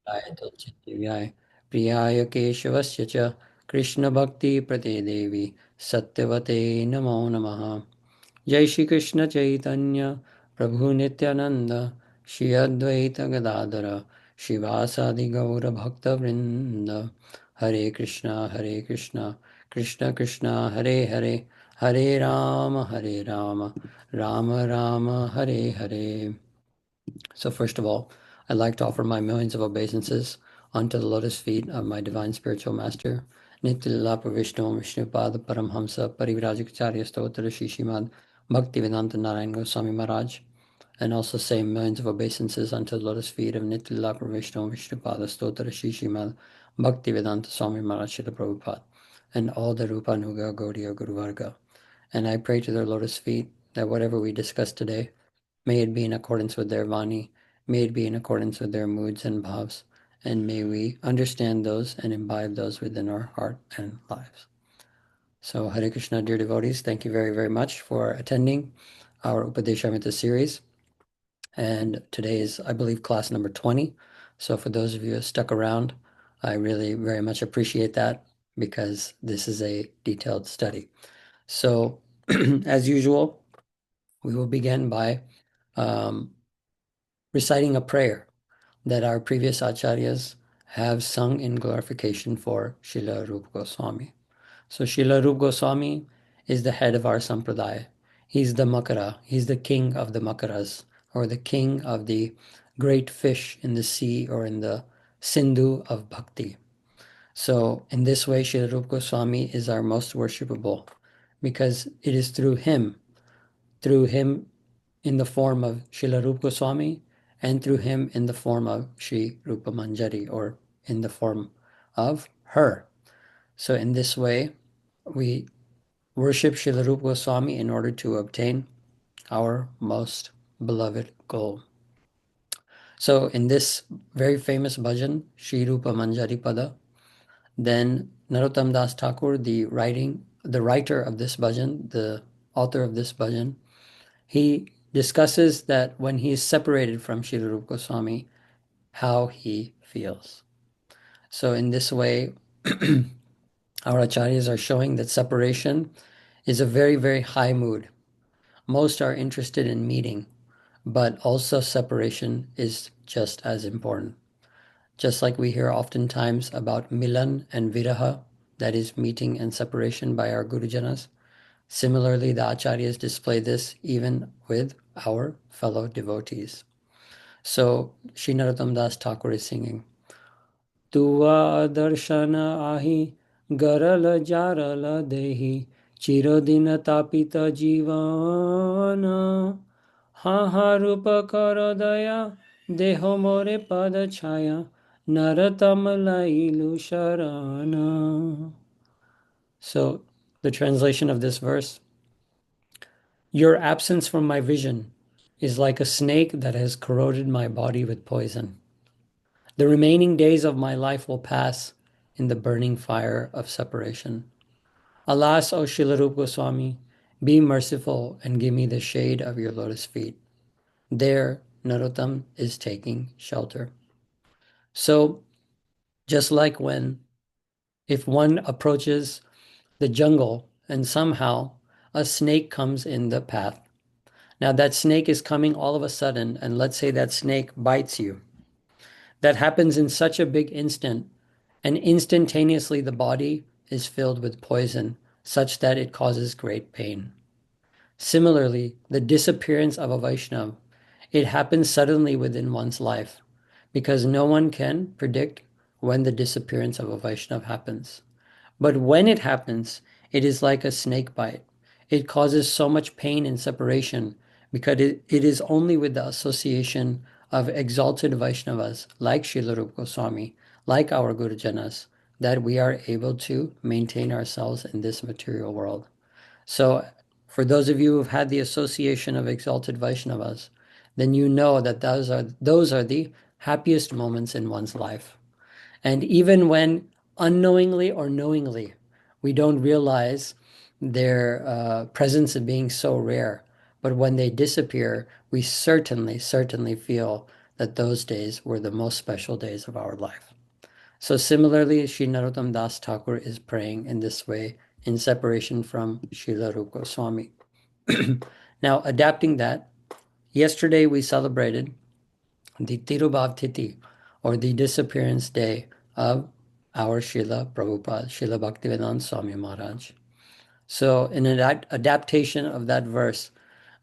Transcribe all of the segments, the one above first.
तुलसीदेव्याय प्रियाय केशवस्य च कृष्णभक्तिप्रदे देवी सत्यवते नमो नमः। जय श्री कृष्ण चैतन्य प्रभु नित्यानंद श्री अद्वैत गदाधर शिवासादि गौर भक्तवृंद। हरे Krishna Krishna Krishna Hare Hare Hare Ram Ram Ram Hare Hare. So first of all, I'd like to offer my millions of obeisances unto the lotus feet of my divine spiritual master, Nityalapa Vishnu Vishnupada Paramhamsa Parivrajacharya Stotra Shishimad Bhaktivedanta Narayan Goswami Maharaj, and also say millions of obeisances unto the lotus feet of Nityalapa Vishnu Vishnupada Stotra Shishimad Bhaktivedanta Swami Maharaj Srila Prabhupada, and all the Rupa Nuga Gaudiya Guru Varga. And I pray to their lotus feet that whatever we discuss today, may it be in accordance with their Vani, may it be in accordance with their moods and bhavs, and may we understand those and imbibe those within our heart and lives. So Hare Krishna, dear devotees, thank you very, very much for attending our Upadeshamrita series. And today is, I believe, class number 20. So for those of you who stuck around, I really very much appreciate that because this is a detailed study. So as usual, we will begin by um, reciting a prayer that our previous acharyas have sung in glorification for Srila Rupa Goswami. So Srila Rupa Goswami is the head of our sampradaya. He's the Makara. He's the king of the Makaras, or the king of the great fish in the sea or in the Sindhu of bhakti. So in this way, Srila Rupa Goswami is our most worshipable because it is through him in the form of Srila Rupa Goswami, and through him in the form of Sri Rupa Manjari, or in the form of her. So in this way, we worship Srila Rupa Goswami in order to obtain our most beloved goal. So in this very famous bhajan, Sri Rupa Manjari Pada, then Narottam Das Thakur, the writer of this bhajan, the author of this bhajan, he discusses that when he is separated from Srila Rupa Goswami, how he feels. So in this way, our acharyas are showing that separation is a very, very high mood. Most are interested in meeting, but also separation is just as important. Just like we hear oftentimes about milan and viraha, that is meeting and separation by our gurujanas, similarly the acharyas display this even with our fellow devotees. So Sri Narottam Das Thakur is singing, Tuva darshan ahi garal jaral dehi chirodin tapita jivana ha ha rupa kar daya deho more pad chaya naratam lailu sharana. So the translation of this verse, your absence from my vision is like a snake that has corroded my body with poison. The remaining days of my life will pass in the burning fire of separation. Alas, O Srila Rupa Goswami, be merciful and give me the shade of your lotus feet. There, Narottam is taking shelter. So, just like if one approaches the jungle and somehow a snake comes in the path. Now, that snake is coming all of a sudden, and let's say that snake bites you. That happens in such a big instant, and instantaneously the body is filled with poison, such that it causes great pain. Similarly, the disappearance of a Vaishnav, it happens suddenly within one's life, because no one can predict when the disappearance of a Vaishnav happens. But when it happens, it is like a snake bite. It causes so much pain and separation because it is only with the association of exalted Vaishnavas like Srila Rupa Goswami, like our Gurujanas, that we are able to maintain ourselves in this material world. So, for those of you who've had the association of exalted Vaishnavas, then you know that those are the happiest moments in one's life. And even when unknowingly or knowingly we don't realize their presence of being so rare, but when they disappear, we certainly feel that those days were the most special days of our life. So similarly, Sri Narottam Das Thakur is praying in this way in separation from Srila Rupa Goswami. Now, adapting that, yesterday we celebrated the Tirubhav Tithi, or the disappearance day of our Srila Prabhupada, Srila Bhaktivedanta Swami Maharaj. So in an adaptation of that verse,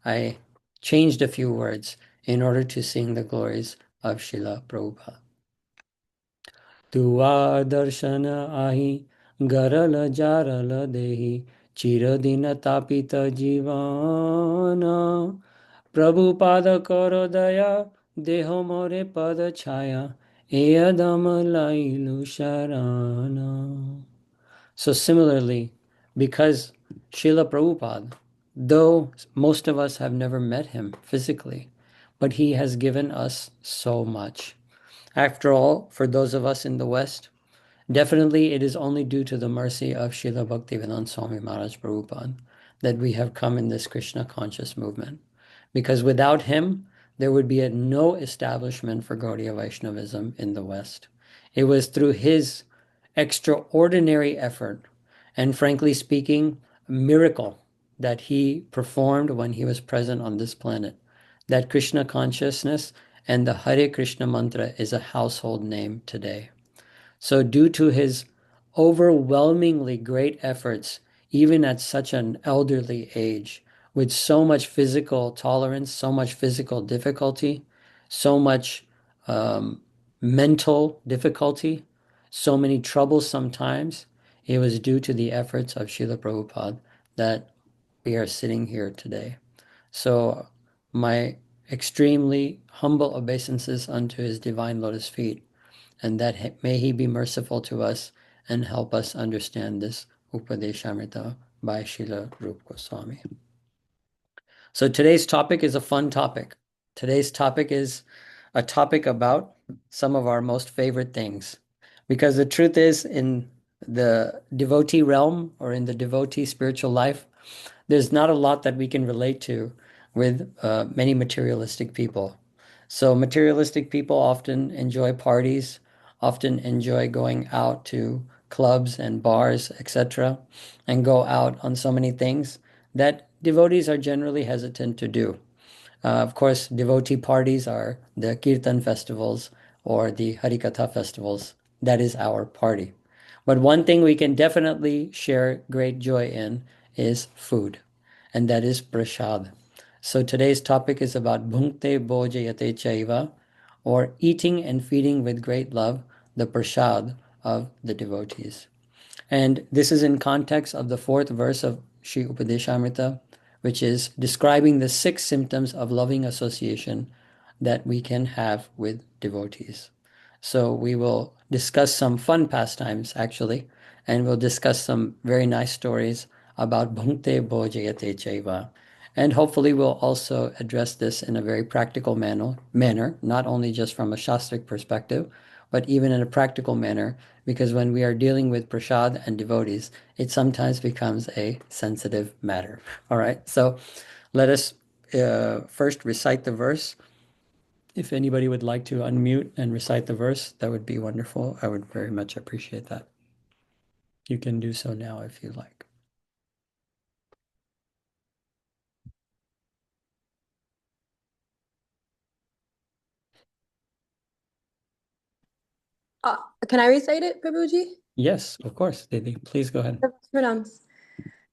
I changed a few words in order to sing the glories of Srila Prabhupada. तुआ दर्शन आही गरल जारल देही चिरदिन तापित जीवन प्रभुपाद कर दया देह मोरे पद छाया एयदम लाइलु शरण. So similarly, because Srila Prabhupada, though most of us have never met him physically, but he has given us so much. After all, for those of us in the West, definitely it is only due to the mercy of Srila Bhaktivedanta Swami Maharaj Prabhupada that we have come in this Krishna conscious movement. Because without him, there would be no establishment for Gaudiya Vaishnavism in the West. It was through his extraordinary effort and, frankly speaking, miracle that he performed when he was present on this planet, that Krishna consciousness and the Hare Krishna mantra is a household name today. So due to his overwhelmingly great efforts, even at such an elderly age, with so much physical tolerance, so much physical difficulty, so much mental difficulty, so many troubles sometimes, it was due to the efforts of Srila Prabhupada that we are sitting here today. So my extremely humble obeisances unto his divine lotus feet, and that may he be merciful to us and help us understand this Upadeśāmṛta by Srila Rupa Goswami. So today's topic is a fun topic. Today's topic is a topic about some of our most favorite things. Because the truth is, in the devotee realm or in the devotee spiritual life, there's not a lot that we can relate to with many materialistic people. So materialistic people often enjoy parties, often enjoy going out to clubs and bars, etc., and go out on so many things that devotees are generally hesitant to do. Of course, devotee parties are the Kirtan festivals or the Harikatha festivals. That is our party. But one thing we can definitely share great joy in is food, and that is prasad. So today's topic is about bhunkte, bhojayate, caiva, or eating and feeding with great love the prasad of the devotees. And this is in context of the fourth verse of Śrī Upadeśāmṛta, which is describing the 6 symptoms of loving association that we can have with devotees. So we will discuss some fun pastimes, actually, and we'll discuss some very nice stories about bhunkte, bhojayate, caiva. And hopefully we'll also address this in a very practical manner, not only just from a Shastric perspective, but even in a practical manner, because when we are dealing with prasad and devotees, it sometimes becomes a sensitive matter. All right, so let us first recite the verse. If anybody would like to unmute and recite the verse, that would be wonderful. I would very much appreciate that. You can do so now if you like. Can I recite it, Prabhuji? Yes, of course, Didi. Please go ahead. Pronounce.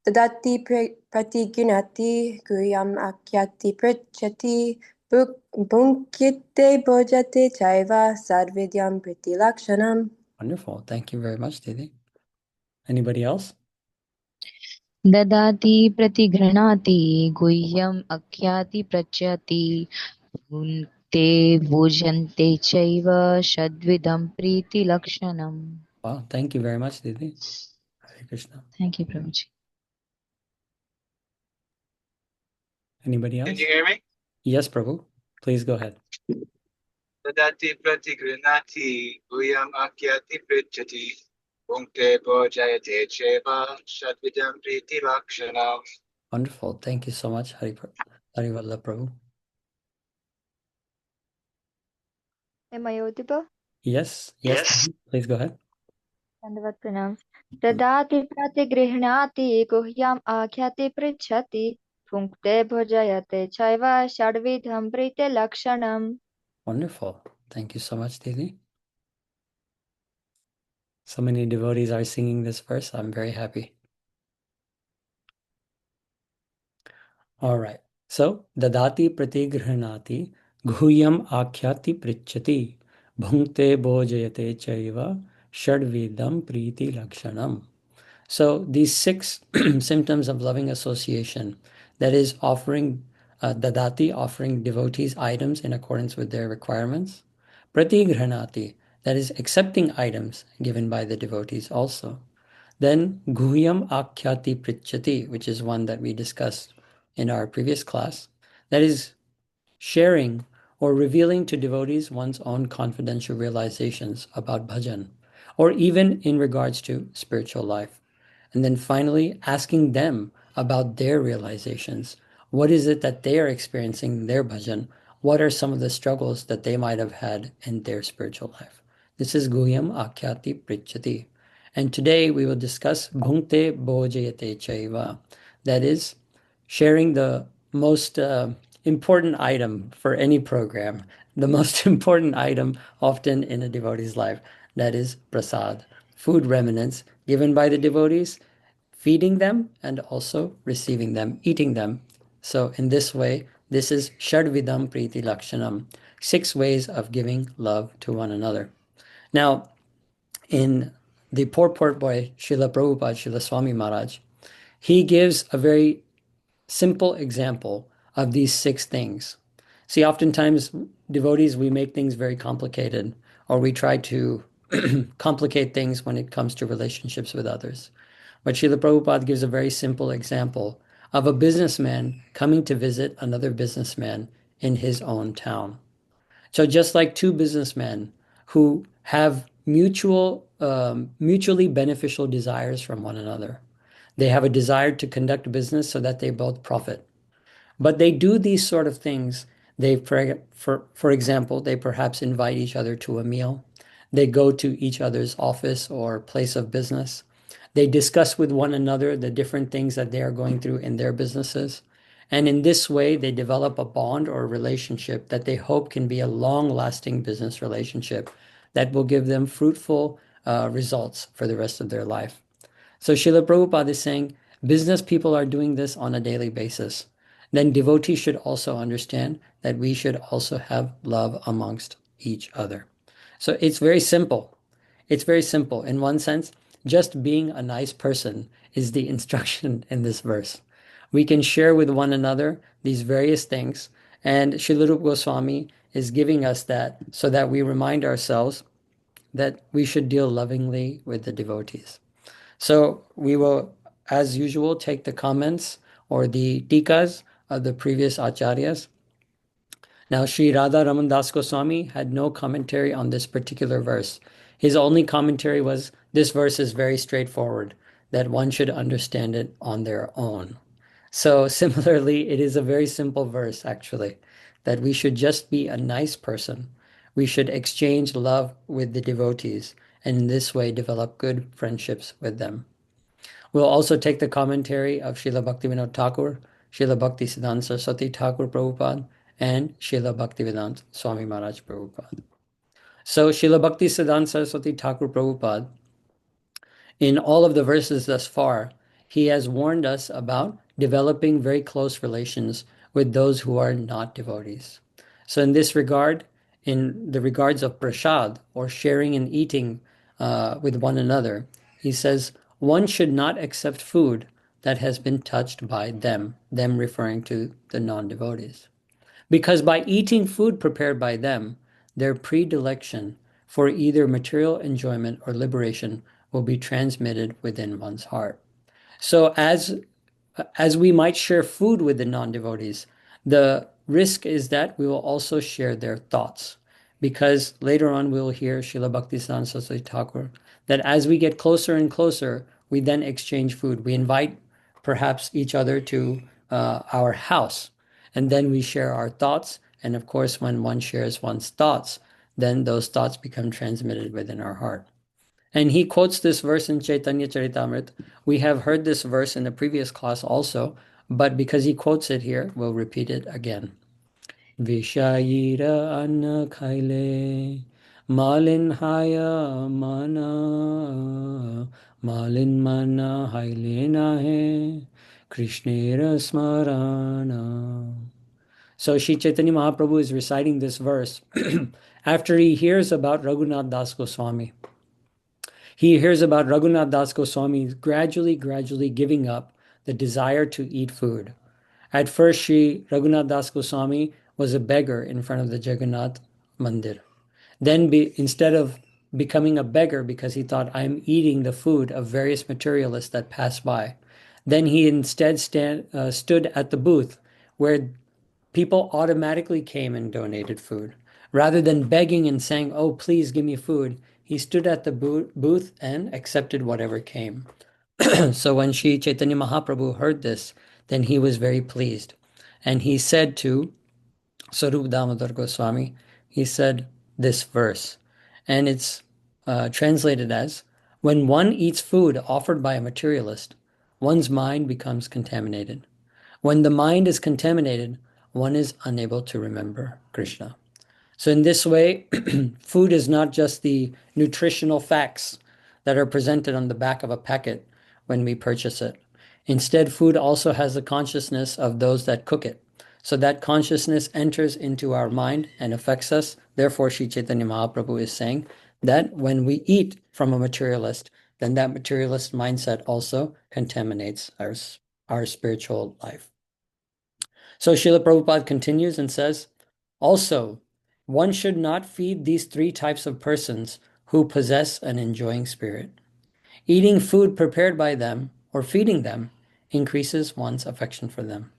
Tadati pratigunati guyam akyati prachati bhunkte bhojate caiva sadvidyam priti lakshanam. Wonderful. Thank you very much, Didi. Anybody else? ददाति प्रतिघ्राणाति गुह्यम् अख्याति पृच्छति भुङ्क्ते भोजन्ते चैव षड्विधं प्रीतिलक्षणम्. Wow, thank you very much, Didi. Hare Krishna. Thank you, Prabhuji. Anybody else? Can you hear me? Yes, Prabhu. Please go ahead. Tadati pratigrinati guyam akyati pritchati bhunkte bhojayate cheva shadvidam priti lakshanam. Wonderful. Thank you so much, Harivalla Prabhu. Am I audible? Yes, Yes. please go ahead. Dandavat pranam. Dadati pratigrihಣāti guhyam ākhyati pritchati bhunkte bhojayate caiva shadvidham prite lakshanam. Wonderful. Thank you so much, Didi. So many devotees are singing this verse. I'm very happy. All right. So, dadati pratigrihಣāti guhyam ākhyati pritchati bhunkte bhojayate caiva shadvidam priti lakshanam. So these 6 symptoms of loving association, that is offering dadati, offering devotees items in accordance with their requirements. Pratigrhanati, that is accepting items given by the devotees also. Then guhyam akhyati prichati, which is one that we discussed in our previous class. That is sharing or revealing to devotees one's own confidential realizations about bhajan, or even in regards to spiritual life. And then finally, asking them about their realizations. What is it that they are experiencing in their bhajan? What are some of the struggles that they might have had in their spiritual life? This is Guhyam Akhyati Prichati. And today we will discuss bhunkte bhojayate caiva. That is, sharing the most important item for any program, the most important item often in a devotee's life, that is prasad, food remnants given by the devotees, feeding them and also receiving them, eating them. So in this way, this is Shadvidam Priti Lakshanam, 6 ways of giving love to one another. Now, in the Purport by Srila Prabhupada, Srila Swami Maharaj, he gives a very simple example of these 6 things. See, oftentimes devotees, we make things very complicated, or we try to complicate things when it comes to relationships with others. But Srila Prabhupada gives a very simple example of a businessman coming to visit another businessman in his own town. So just like 2 businessmen who have mutually beneficial desires from one another, they have a desire to conduct business so that they both profit. But they do these sort of things. They, for example, they perhaps invite each other to a meal. They go to each other's office or place of business. They discuss with one another the different things that they are going through in their businesses. And in this way, they develop a bond or a relationship that they hope can be a long-lasting business relationship that will give them fruitful results for the rest of their life. So Srila Prabhupada is saying, business people are doing this on a daily basis. Then devotees should also understand that we should also have love amongst each other. So it's very simple. It's very simple. In one sense, just being a nice person is the instruction in this verse. We can share with one another these various things, and Srila Rupa Goswami is giving us that so that we remind ourselves that we should deal lovingly with the devotees. So we will, as usual, take the comments or the tikas of the previous acharyas. Now, Sri Radha Raman Das Goswami had no commentary on this particular verse. His only commentary was, this verse is very straightforward, that one should understand it on their own. So similarly, it is a very simple verse, actually, that we should just be a nice person. We should exchange love with the devotees, and in this way develop good friendships with them. We'll also take the commentary of Srila Bhaktivinoda Thakur, Srila Bhaktisiddhanta Saraswati Thakur Prabhupada, and Srila Bhaktivedanta Swami Maharaj Prabhupada. So Srila Bhaktisiddhanta Saraswati Thakur Prabhupada, in all of the verses thus far, he has warned us about developing very close relations with those who are not devotees. So in this regard, in the regards of prasad, or sharing and eating with one another, he says, one should not accept food that has been touched by them referring to the non-devotees. Because by eating food prepared by them, their predilection for either material enjoyment or liberation will be transmitted within one's heart. So as we might share food with the non-devotees, the risk is that we will also share their thoughts. Because later on we will hear Srila Bhaktisiddhanta Saraswati Thakur that as we get closer and closer, we then exchange food. We invite perhaps each other to our house, and then we share our thoughts. And of course, when one shares one's thoughts, then those thoughts become transmitted within our heart. And he quotes this verse in Chaitanya Charitamrita. We have heard this verse in the previous class also, but because he quotes it here, we'll repeat it again. Vishayira anna khaile, malin haya mana, malin mana haile nahe, Krishnera smarana. So Śrī Chaitanya Mahaprabhu is reciting this verse after he hears about Raghunath Das Goswami. He hears about Raghunath Das Goswami gradually giving up the desire to eat food. At first, Sri Raghunath Das Goswami was a beggar in front of the Jagannath Mandir. Then, instead of becoming a beggar because he thought, I'm eating the food of various materialists that pass by, then he instead stood at the booth where people automatically came and donated food. Rather than begging and saying, oh, please give me food, he stood at the booth and accepted whatever came. So when Śrī Chaitanya Mahaprabhu heard this, then he was very pleased. And he said to Sarup Damodar Goswami, he said this verse, and it's translated as, when one eats food offered by a materialist, one's mind becomes contaminated. When the mind is contaminated, one is unable to remember Krishna. So in this way, food is not just the nutritional facts that are presented on the back of a packet when we purchase it. Instead, food also has the consciousness of those that cook it. So that consciousness enters into our mind and affects us. Therefore, Śrī Chaitanya Mahaprabhu is saying that when we eat from a materialist, then that materialist mindset also contaminates our spiritual life. So Srila Prabhupada continues and says, also, one should not feed these three types of persons who possess an enjoying spirit. Eating food prepared by them or feeding them increases one's affection for them.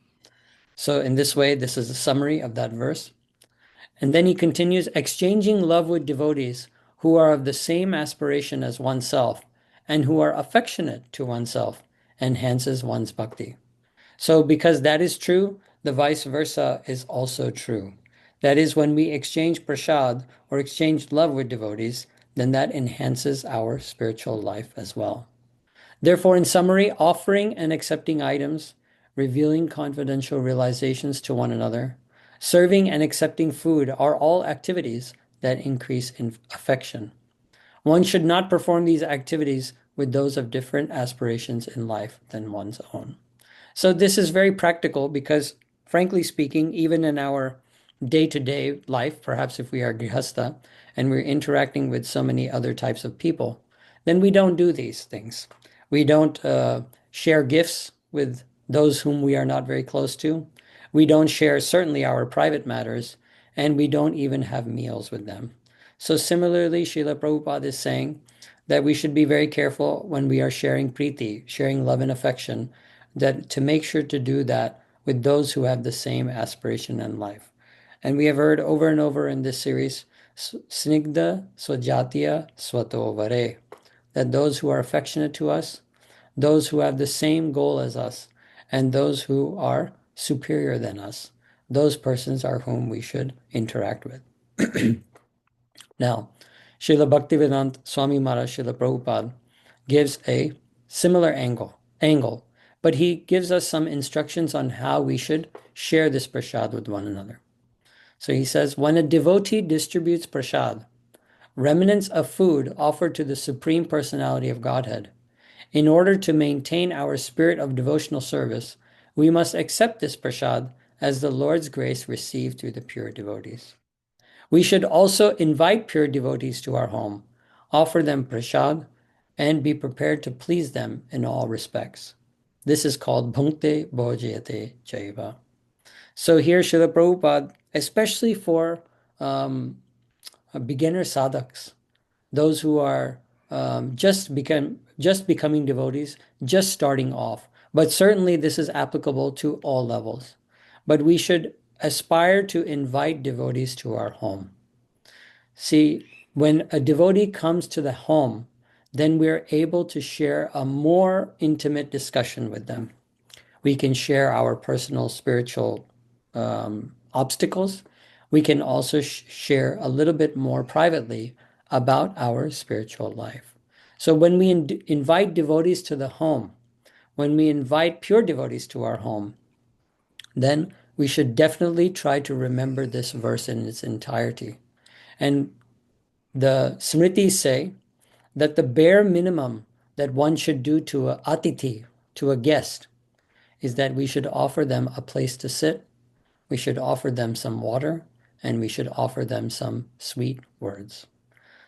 So in this way, this is a summary of that verse. And then he continues, exchanging love with devotees who are of the same aspiration as oneself and who are affectionate to oneself enhances one's bhakti. So because that is true, the vice versa is also true. That is, when we exchange prasad or exchange love with devotees, then that enhances our spiritual life as well. Therefore, in summary, offering and accepting items, revealing confidential realizations to one another, serving and accepting food are all activities that increase in affection. One should not perform these activities with those of different aspirations in life than one's own. So this is very practical because, frankly speaking, even in our day-to-day life, perhaps if we are grihastha and we're interacting with so many other types of people, then we don't do these things. We don't share gifts with those whom we are not very close to. We don't share certainly our private matters, and we don't even have meals with them. So similarly, Srila Prabhupada is saying that we should be very careful when we are sharing priti, sharing love and affection, that to make sure to do that with those who have the same aspiration in life. And we have heard over and over in this series, snigdha swajatiya swato vare, that those who are affectionate to us, those who have the same goal as us, and those who are superior than us, those persons are whom we should interact with. Now, Srila Bhaktivedanta Swami Maharaj Srila Prabhupada gives a similar angle, but he gives us some instructions on how we should share this prasad with one another. So he says, when a devotee distributes prasad, remnants of food offered to the Supreme Personality of Godhead, in order to maintain our spirit of devotional service, we must accept this prasad as the Lord's grace received through the pure devotees. We should also invite pure devotees to our home, offer them prasad, and be prepared to please them in all respects. This is called bhunkte, bhojayate, caiva. So here, Srila Prabhupada, especially for beginner sadhaks, those who are just becoming devotees, just starting off. But certainly this is applicable to all levels. But we should aspire to invite devotees to our home. See, when a devotee comes to the home, then we're able to share a more intimate discussion with them. We can share our personal spiritual obstacles. we can also share a little bit more privately about our spiritual life. So when we invite devotees to the home, when we invite pure devotees to our home, then we should definitely try to remember this verse in its entirety. And the Smritis say that the bare minimum that one should do to a atiti, to a guest, is that we should offer them a place to sit, we should offer them some water, and we should offer them some sweet words.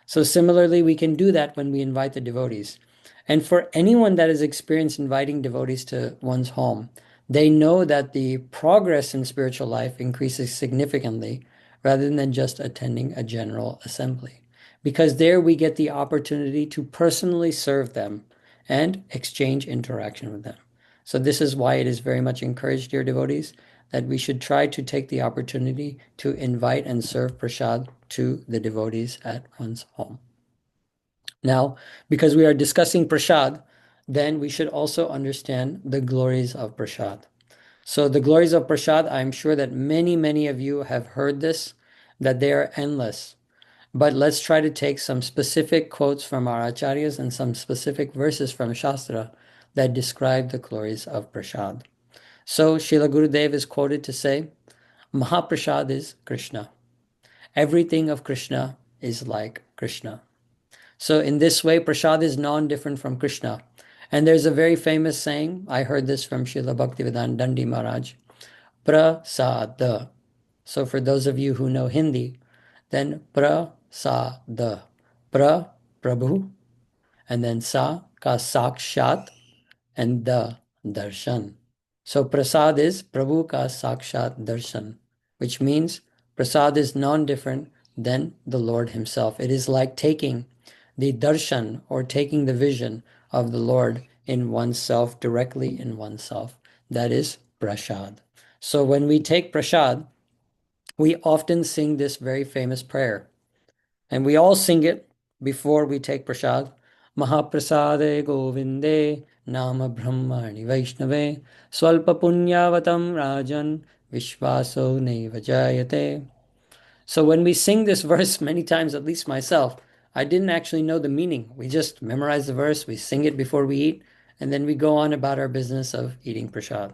So similarly, we can do that when we invite the devotees. And for anyone that has experienced inviting devotees to one's home, they know that the progress in spiritual life increases significantly rather than just attending a general assembly. Because there we get the opportunity to personally serve them and exchange interaction with them. So this is why it is very much encouraged, dear devotees, that we should try to take the opportunity to invite and serve prasad to the devotees at one's home. Now, because we are discussing prasad, then we should also understand the glories of prasad. So the glories of prasad, I'm sure that many of you have heard this, that they are endless. But let's try to take some specific quotes from our acharyas and some specific verses from Shastra that describe the glories of prasad. So Srila Gurudev is quoted to say, Mahaprasad is Krishna. Everything of Krishna is like Krishna. So in this way, prasad is non-different from Krishna. And there's a very famous saying, I heard this from Srila Bhaktivedanta Dandi Maharaj, prasada. So for those of you who know Hindi, then prasada. Pra, Prabhu, and then sa, ka sakshat, and the, darshan. So prasad is Prabhu ka sakshat darshan, which means prasad is non-different than the Lord himself. It is like taking the darshan or taking the vision of the Lord in oneself, directly in oneself. That is prasad. So when we take prasad, we often sing this very famous prayer. And we all sing it before we take prasad. Mahaprasade Govinde Nama Brahmani Vaishnave Swalpa Punyavatam Rajan Vishvaso Nevajayate. So when we sing this verse many times, at least myself, I didn't actually know the meaning. We just memorize the verse, we sing it before we eat, and then we go on about our business of eating prasad.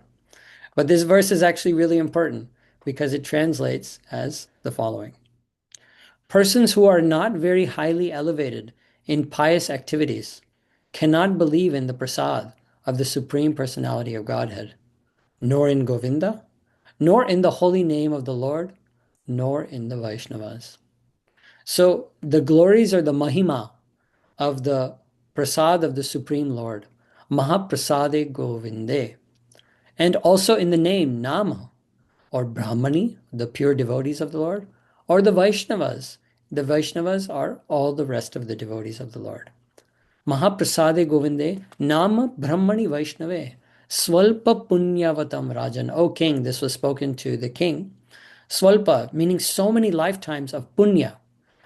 But this verse is actually really important because it translates as the following. Persons who are not very highly elevated in pious activities cannot believe in the prasad of the Supreme Personality of Godhead, nor in Govinda, nor in the holy name of the Lord, nor in the Vaishnavas. So the glories or the mahima of the prasad of the Supreme Lord, Mahaprasade Govinde, and also in the name Nama, or Brahmani, the pure devotees of the Lord, or the Vaishnavas. The Vaishnavas are all the rest of the devotees of the Lord. Mahaprasade Govinde, Nama Brahmani Vaishnave, Swalpa Punyavatam Rajan. O king, this was spoken to the king. Swalpa, meaning so many lifetimes of punya,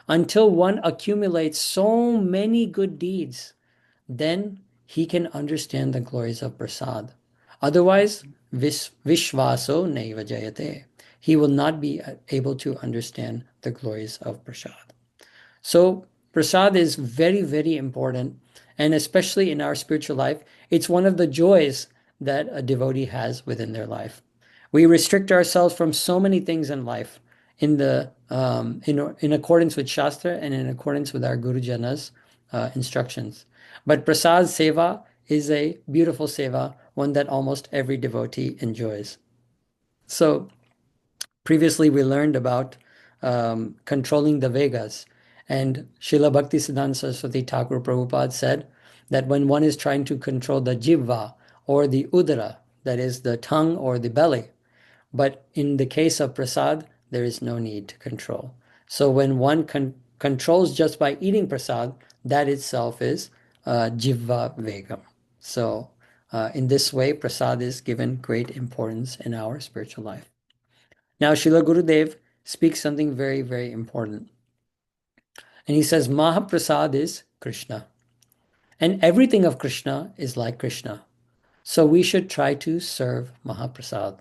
until one accumulates so many good deeds, then he can understand the glories of prasad. Otherwise, vishvaso nevajayate. He will not be able to understand the glories of prasad. So prasad is very important, and especially in our spiritual life, it's one of the joys that a devotee has within their life. We restrict ourselves from so many things in life in accordance with Shastra and in accordance with our Guru Jana's instructions. But prasad seva is a beautiful seva, one that almost every devotee enjoys. So previously we learned about controlling the Vegas, and Srila Bhaktisiddhanta Saraswati Thakur Prabhupada said that when one is trying to control the jivva or the udara, that is the tongue or the belly, but in the case of prasad, there is no need to control. So when one controls just by eating prasad, that itself is jivva vegam. So in this way, prasad is given great importance in our spiritual life. Now, Srila Gurudev speaks something very important. And he says, Mahaprasad is Krishna. And everything of Krishna is like Krishna. So we should try to serve Mahaprasad.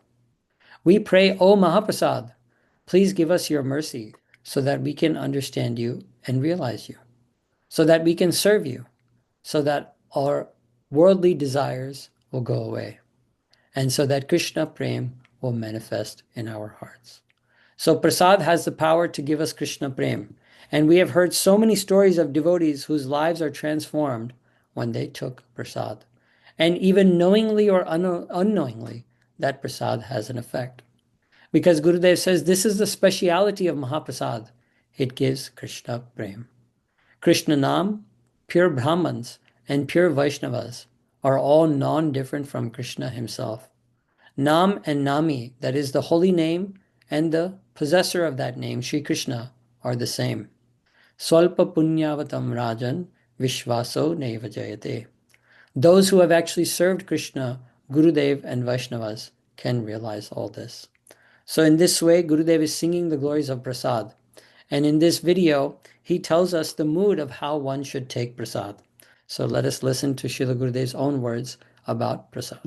We pray, O Mahaprasad, Please give us your mercy so that we can understand you and realize you, so that we can serve you, so that our worldly desires will go away, and so that Krishna Prem will manifest in our hearts. So Prasad has the power to give us Krishna Prem. And we have heard so many stories of devotees whose lives are transformed when they took Prasad. And even knowingly or unknowingly, that Prasad has an effect. Because Gurudev says this is the speciality of Mahaprasad. It gives Krishna Prem. Krishna Nam, pure Brahmans, and pure Vaishnavas are all non-different from Krishna himself. Nam and Nami, that is the holy name, and the possessor of that name, Sri Krishna, are the same. Swalpa punyavatam rajan vishvaso neva jayate. Those who have actually served Krishna, Gurudev, and Vaishnavas can realize all this. So in this way, Gurudev is singing the glories of Prasad. And in this video, he tells us the mood of how one should take Prasad. So let us listen to Srila Gurudev's own words about Prasad.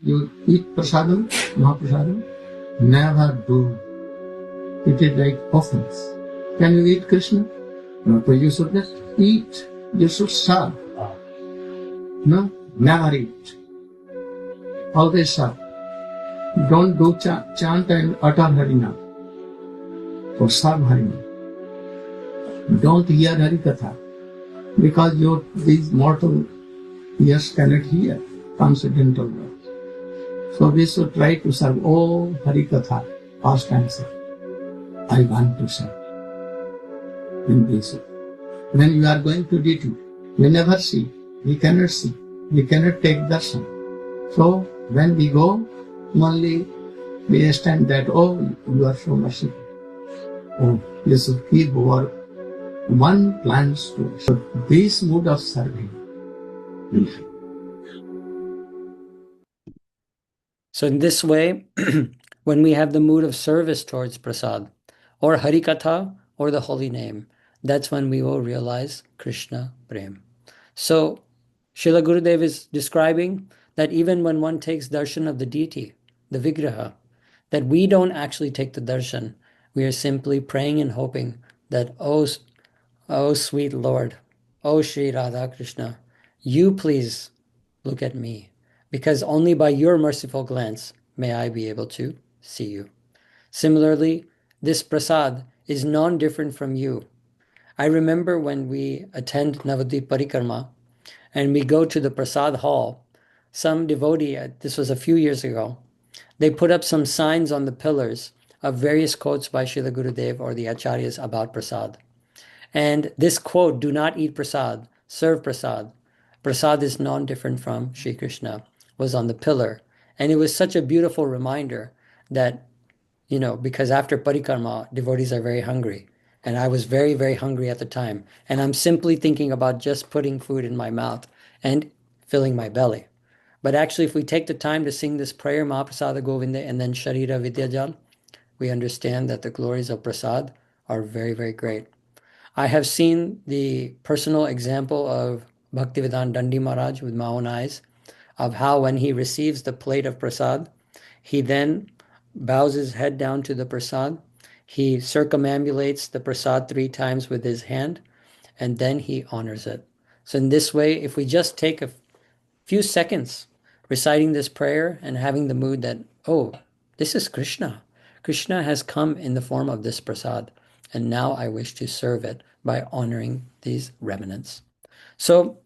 You eat prasadam, Mahaprasadam, never do eat it like offense. Can you eat Krishna? No, but you should not eat. You should serve. No, never eat. Always serve. Don't do chant and utter Harinam. Or serve Harinam. Don't hear Harikatha. Because these mortal ears cannot hear transcendental words. So we should try to serve all Harikatha, past and present. I want to serve. In this. When you are going to duty, we never see, we cannot take darshan. So when we go, only we understand that, oh, you are so merciful. Oh, you should keep our one plans to us. So this mood of serving. So in this way, when we have the mood of service towards Prasad, or Harikatha, or the holy name, that's when we will realize Krishna Prem. So Srila Gurudev is describing that even when one takes darshan of the deity, the Vigraha, that we don't actually take the darshan. We are simply praying and hoping that, oh sweet Lord, oh Sri Radha Krishna, you please look at me, because only by your merciful glance may I be able to see you. Similarly, this Prasad is non-different from you. I remember when we attend Navadvip Parikrama and we go to the Prasad hall, some devotee, this was a few years ago, they put up some signs on the pillars of various quotes by Srila Gurudev or the Acharyas about Prasad. And this quote, do not eat Prasad, serve Prasad. Prasad is non-different from Sri Krishna, was on the pillar. And it was such a beautiful reminder that, because after Parikrama, devotees are very hungry. And I was very, very hungry at the time. And I'm simply thinking about just putting food in my mouth and filling my belly. But actually, if we take the time to sing this prayer, Mahaprasada Govinda, and then Sharira Vidyajal, we understand that the glories of Prasad are very, very great. I have seen the personal example of Bhaktivedanta Dandi Maharaj with my own eyes, of how when he receives the plate of Prasad, he then bows his head down to the Prasad, he circumambulates the Prasad 3 times with his hand, and then he honors it. So in this way, if we just take a few seconds reciting this prayer and having the mood that, oh, this is Krishna. Krishna has come in the form of this Prasad, and now I wish to serve it by honoring these remnants. So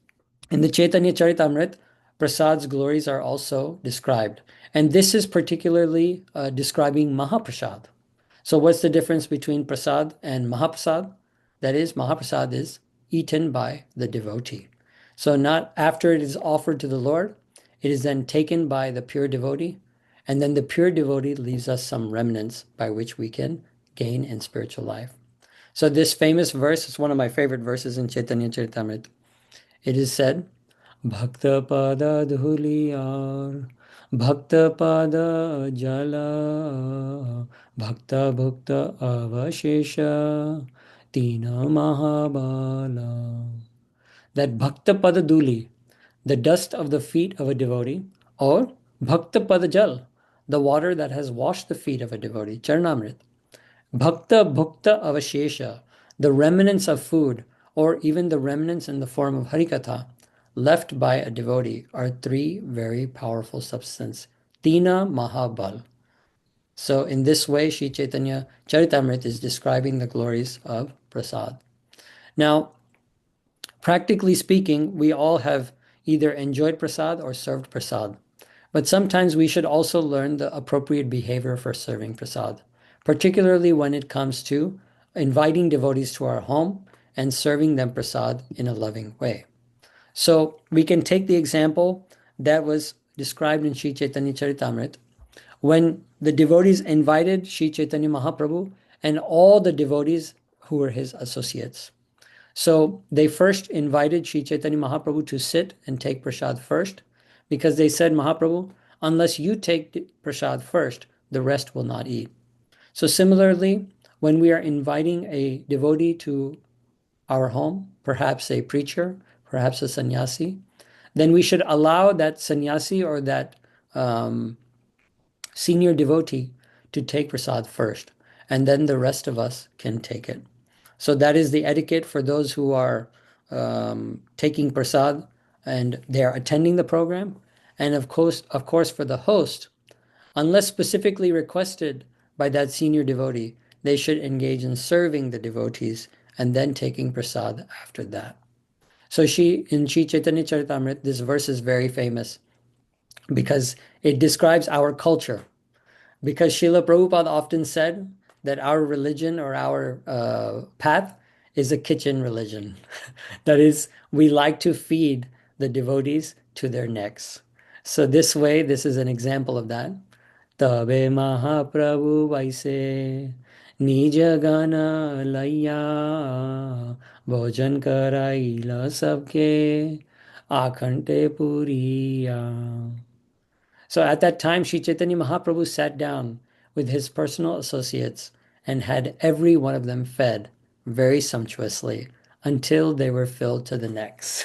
in the Chaitanya Charitamrita, Prasad's glories are also described. And this is particularly describing Mahaprasad. So what's the difference between Prasad and Mahaprasad? That is, Mahaprasad is eaten by the devotee. So not after it is offered to the Lord, it is then taken by the pure devotee, and then the pure devotee leaves us some remnants by which we can gain in spiritual life. So this famous verse is one of my favorite verses in Chaitanya Charitamrita. It is said, Bhakta pada dhuliyar, Bhakta pada jala, Bhakta bhukta avashesha, Tina mahabala. That Bhakta pada dhuli, the dust of the feet of a devotee, or Bhakta pada jal, the water that has washed the feet of a devotee, Charanamrit. Bhakta bhukta avashesha, the remnants of food, or even the remnants in the form of harikatha, left by a devotee, are three very powerful substances. Tina Mahabal. So in this way, Śrī Chaitanya Charitamrita is describing the glories of prasad. Now, practically speaking, we all have either enjoyed prasad or served prasad. But sometimes we should also learn the appropriate behavior for serving prasad, particularly when it comes to inviting devotees to our home and serving them prasad in a loving way. So we can take the example that was described in Śrī Chaitanya Charitamrita, when the devotees invited Śrī Chaitanya Mahaprabhu and all the devotees who were his associates. So they first invited Śrī Chaitanya Mahaprabhu to sit and take prasad first, because they said, Mahaprabhu, unless you take prasad first, the rest will not eat. So similarly, when we are inviting a devotee to our home, perhaps a preacher, perhaps a sannyasi, then we should allow that sannyasi or that senior devotee to take prasad first, and then the rest of us can take it. So that is the etiquette for those who are taking prasad and they are attending the program. And of course, for the host, unless specifically requested by that senior devotee, they should engage in serving the devotees and then taking prasad after that. So in Śrī Chaitanya Charitamrita, this verse is very famous because it describes our culture. Because Srila Prabhupada often said that our religion or our path is a kitchen religion. That is, we like to feed the devotees to their necks. So this way, this is an example of that. Tabe Mahaprabhu vaise nija gana laya bhojan karaila sabke akhante puriya. So at that time, Śrī Chaitanya Mahaprabhu sat down with his personal associates and had every one of them fed very sumptuously until they were filled to the necks.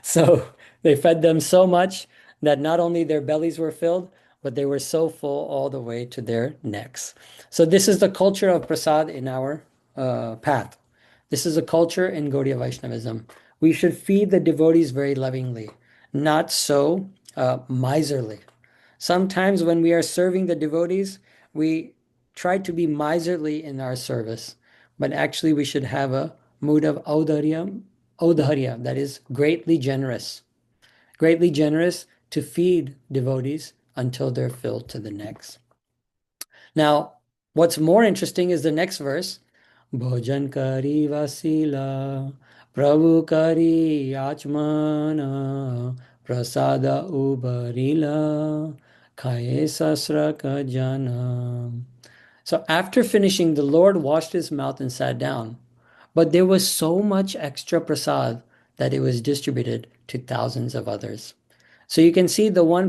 So they fed them so much that not only their bellies were filled, but they were so full all the way to their necks. So this is the culture of prasad in our path. This is a culture in Gaudiya Vaishnavism. We should feed the devotees very lovingly, not so miserly. Sometimes when we are serving the devotees, we try to be miserly in our service, but actually we should have a mood of audharya, that is greatly generous to feed devotees until they're filled to the necks. Now, what's more interesting is the next verse, Bhojan kari vasila, Prabhu kari achmana, prasada ubarila, kaye sasraka jana. So after finishing, the Lord washed his mouth and sat down. But there was so much extra prasad that it was distributed to thousands of others. So you can see the one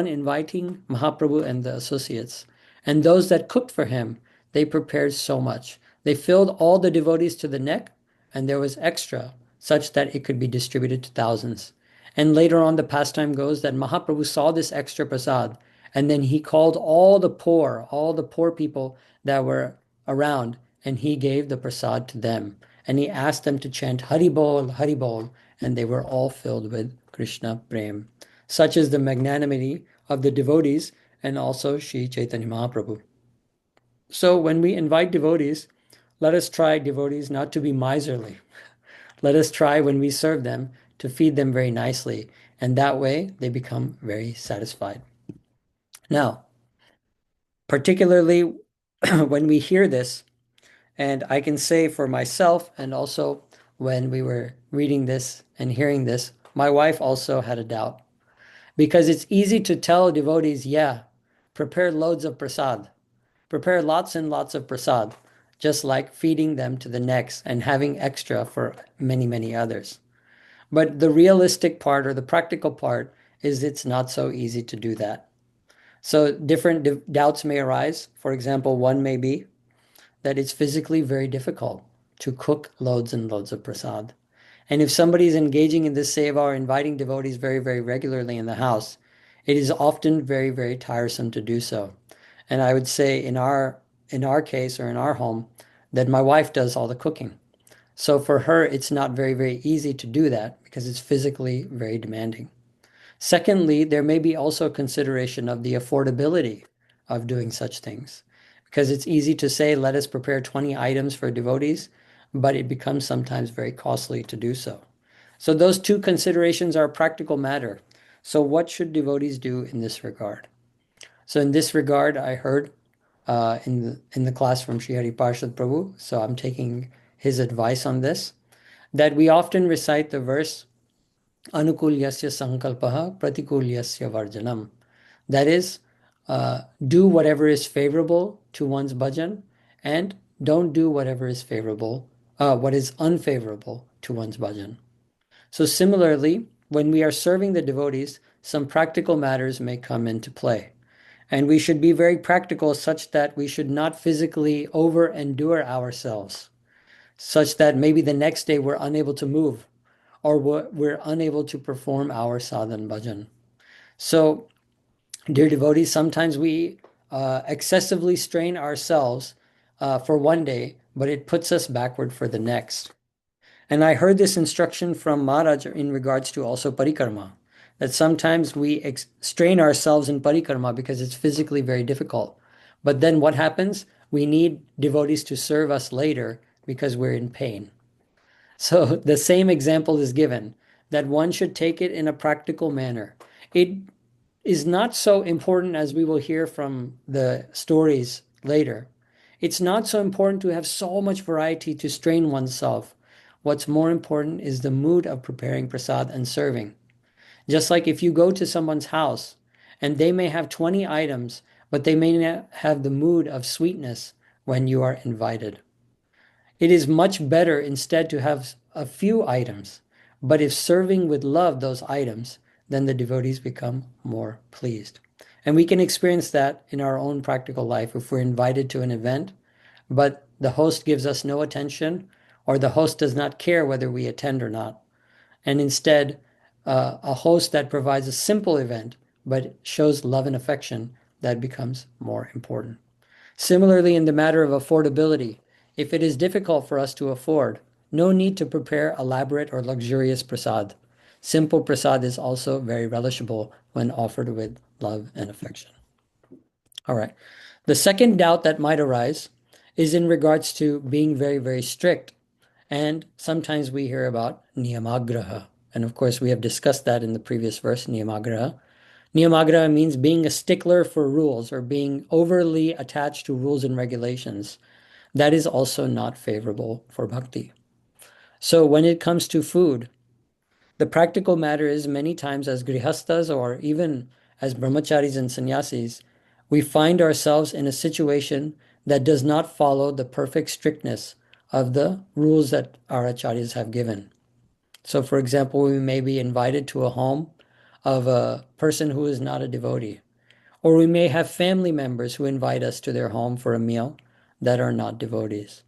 inviting Mahaprabhu and the associates, and those that cooked for him, they prepared so much. They filled all the devotees to the neck, and there was extra, such that it could be distributed to thousands. And later on, the pastime goes that Mahaprabhu saw this extra prasad, and then he called all the poor people that were around, and he gave the prasad to them. And he asked them to chant Hari Bol, Hari Bol, and they were all filled with Krishna Prem. Such is the magnanimity of the devotees and also Śrī Chaitanya Mahaprabhu. So when we invite devotees, let us try, devotees, not to be miserly. Let us try, when we serve them, to feed them very nicely, and that way they become very satisfied. Now, particularly when we hear this, and I can say for myself, and also when we were reading this and hearing this, my wife also had a doubt. Because it's easy to tell devotees, yeah, prepare loads of prasad. Prepare lots and lots of prasad, just like feeding them to the necks and having extra for many, many others. But the realistic part or the practical part is it's not so easy to do that. So different doubts may arise. For example, one may be that it's physically very difficult to cook loads and loads of prasad. And if somebody is engaging in this seva or inviting devotees very, very regularly in the house, it is often very, very tiresome to do so. And I would say in our in our case or in our home, that my wife does all the cooking. So for her, it's not very, very easy to do that because it's physically very demanding. Secondly, there may be also a consideration of the affordability of doing such things, because it's easy to say, let us prepare 20 items for devotees, but it becomes sometimes very costly to do so. So those two considerations are a practical matter. So what should devotees do in this regard? So in this regard, I heard in the class from Śrī Upadeśāmṛta Prabhu, so I'm taking his advice on this, that we often recite the verse, Anukulyasya sankalpaha pratikulyasya varjanam. That is, do whatever is favorable to one's bhajan and don't do whatever is favorable, what is unfavorable to one's bhajan. So similarly, when we are serving the devotees, some practical matters may come into play. And we should be very practical such that we should not physically over-endure ourselves, such that maybe the next day we're unable to move or we're unable to perform our sadhan bhajan. So, dear devotees, sometimes we excessively strain ourselves for one day, but it puts us backward for the next. And I heard this instruction from Maharaj in regards to also parikarma, that sometimes we strain ourselves in parikarma because it's physically very difficult. But then what happens? We need devotees to serve us later because we're in pain. So the same example is given, that one should take it in a practical manner. It is not so important, as we will hear from the stories later. It's not so important to have so much variety to strain oneself. What's more important is the mood of preparing prasad and serving. Just like if you go to someone's house and they may have 20 items, but they may not have the mood of sweetness when you are invited. It is much better instead to have a few items, but if serving with love those items, then the devotees become more pleased. And we can experience that in our own practical life if we're invited to an event, but the host gives us no attention, or the host does not care whether we attend or not. And instead, a host that provides a simple event, but shows love and affection, that becomes more important. Similarly, in the matter of affordability, if it is difficult for us to afford, no need to prepare elaborate or luxurious prasad. Simple prasad is also very relishable when offered with love and affection. All right. The second doubt that might arise is in regards to being very, very strict. And sometimes we hear about niyamagraha. And of course, we have discussed that in the previous verse, niyamagraha. Niyamagraha means being a stickler for rules or being overly attached to rules and regulations. That is also not favorable for bhakti. So when it comes to food, the practical matter is many times as grihastas or even as brahmacharis and sannyasis, we find ourselves in a situation that does not follow the perfect strictness of the rules that our acharyas have given. So for example, we may be invited to a home of a person who is not a devotee, or we may have family members who invite us to their home for a meal that are not devotees.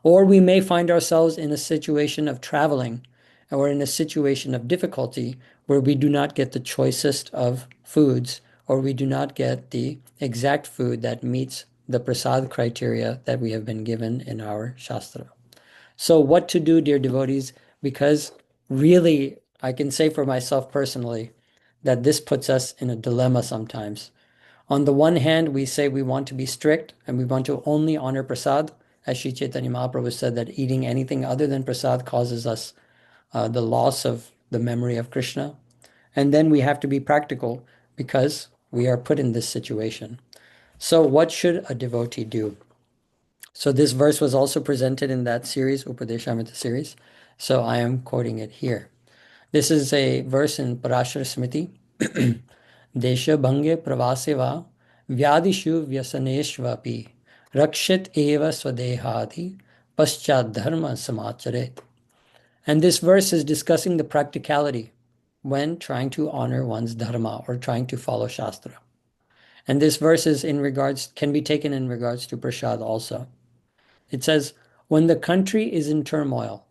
Or we may find ourselves in a situation of traveling or in a situation of difficulty where we do not get the choicest of foods, or we do not get the exact food that meets the prasad criteria that we have been given in our shastra. So what to do, dear devotees? Because really, I can say for myself personally that this puts us in a dilemma sometimes. On the one hand, we say we want to be strict and we want to only honor prasad. As Sri Chaitanya Mahaprabhu said, that eating anything other than prasad causes us the loss of the memory of Krishna. And then we have to be practical because we are put in this situation. So what should a devotee do? So this verse was also presented in that series, Upadeśāmṛta series. So I am quoting it here. This is a verse in Parashara Smriti. Desha bhange pravaseva vyadishu vyasaneshvapi rakshit eva swadehadi paschat dharma samacharet. And this verse is discussing the practicality when trying to honor one's dharma or trying to follow shastra. And this verse is can be taken in regards to prasad also. It says, when the country is in turmoil,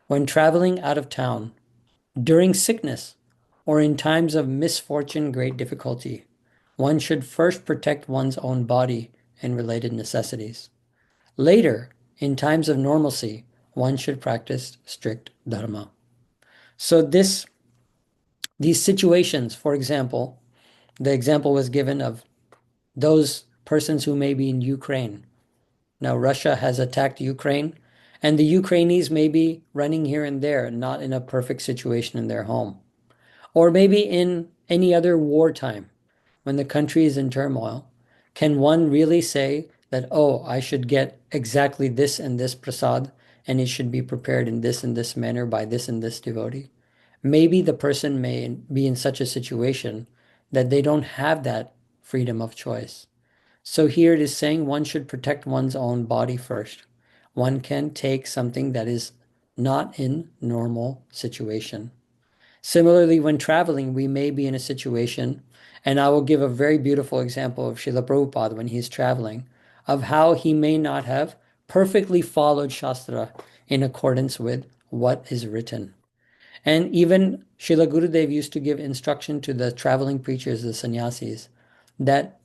when traveling out of town, during sickness, or in times of misfortune, great difficulty, one should first protect one's own body and related necessities. Later, in times of normalcy, one should practice strict dharma. So these situations, for example, the example was given of those persons who may be in Ukraine. Now, Russia has attacked Ukraine, and the Ukrainians may be running here and there, not in a perfect situation in their home. Or maybe in any other wartime, when the country is in turmoil, can one really say that, oh, I should get exactly this and this prasad, and it should be prepared in this and this manner by this and this devotee? Maybe the person may be in such a situation that they don't have that freedom of choice. So here it is saying one should protect one's own body first. One can take something that is not in normal situation. Similarly, when traveling, we may be in a situation, and I will give a very beautiful example of Srila Prabhupada when he's traveling, of how he may not have perfectly followed Shastra in accordance with what is written. And even Srila Gurudev used to give instruction to the traveling preachers, the sannyasis, that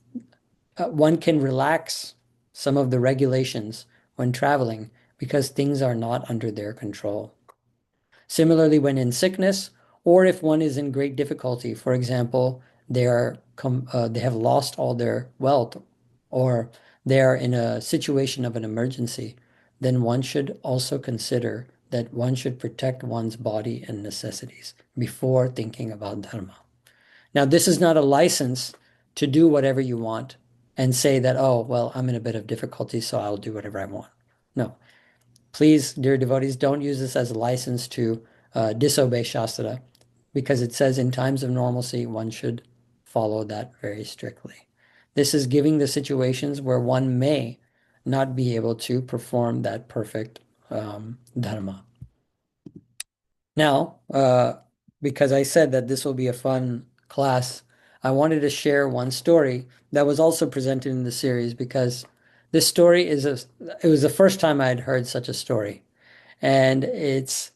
one can relax some of the regulations when traveling because things are not under their control. Similarly, when in sickness, or if one is in great difficulty, for example, they have lost all their wealth, or they are in a situation of an emergency, then one should also consider that one should protect one's body and necessities before thinking about dharma. Now, this is not a license to do whatever you want and say that, oh, well, I'm in a bit of difficulty, so I'll do whatever I want. No. Please, dear devotees, don't use this as a license to disobey Shastra, because it says in times of normalcy, one should follow that very strictly. This is giving the situations where one may not be able to perform that perfect dharma. Now, because I said that this will be a fun class, I wanted to share one story that was also presented in the series, because this story it was the first time I had heard such a story. And it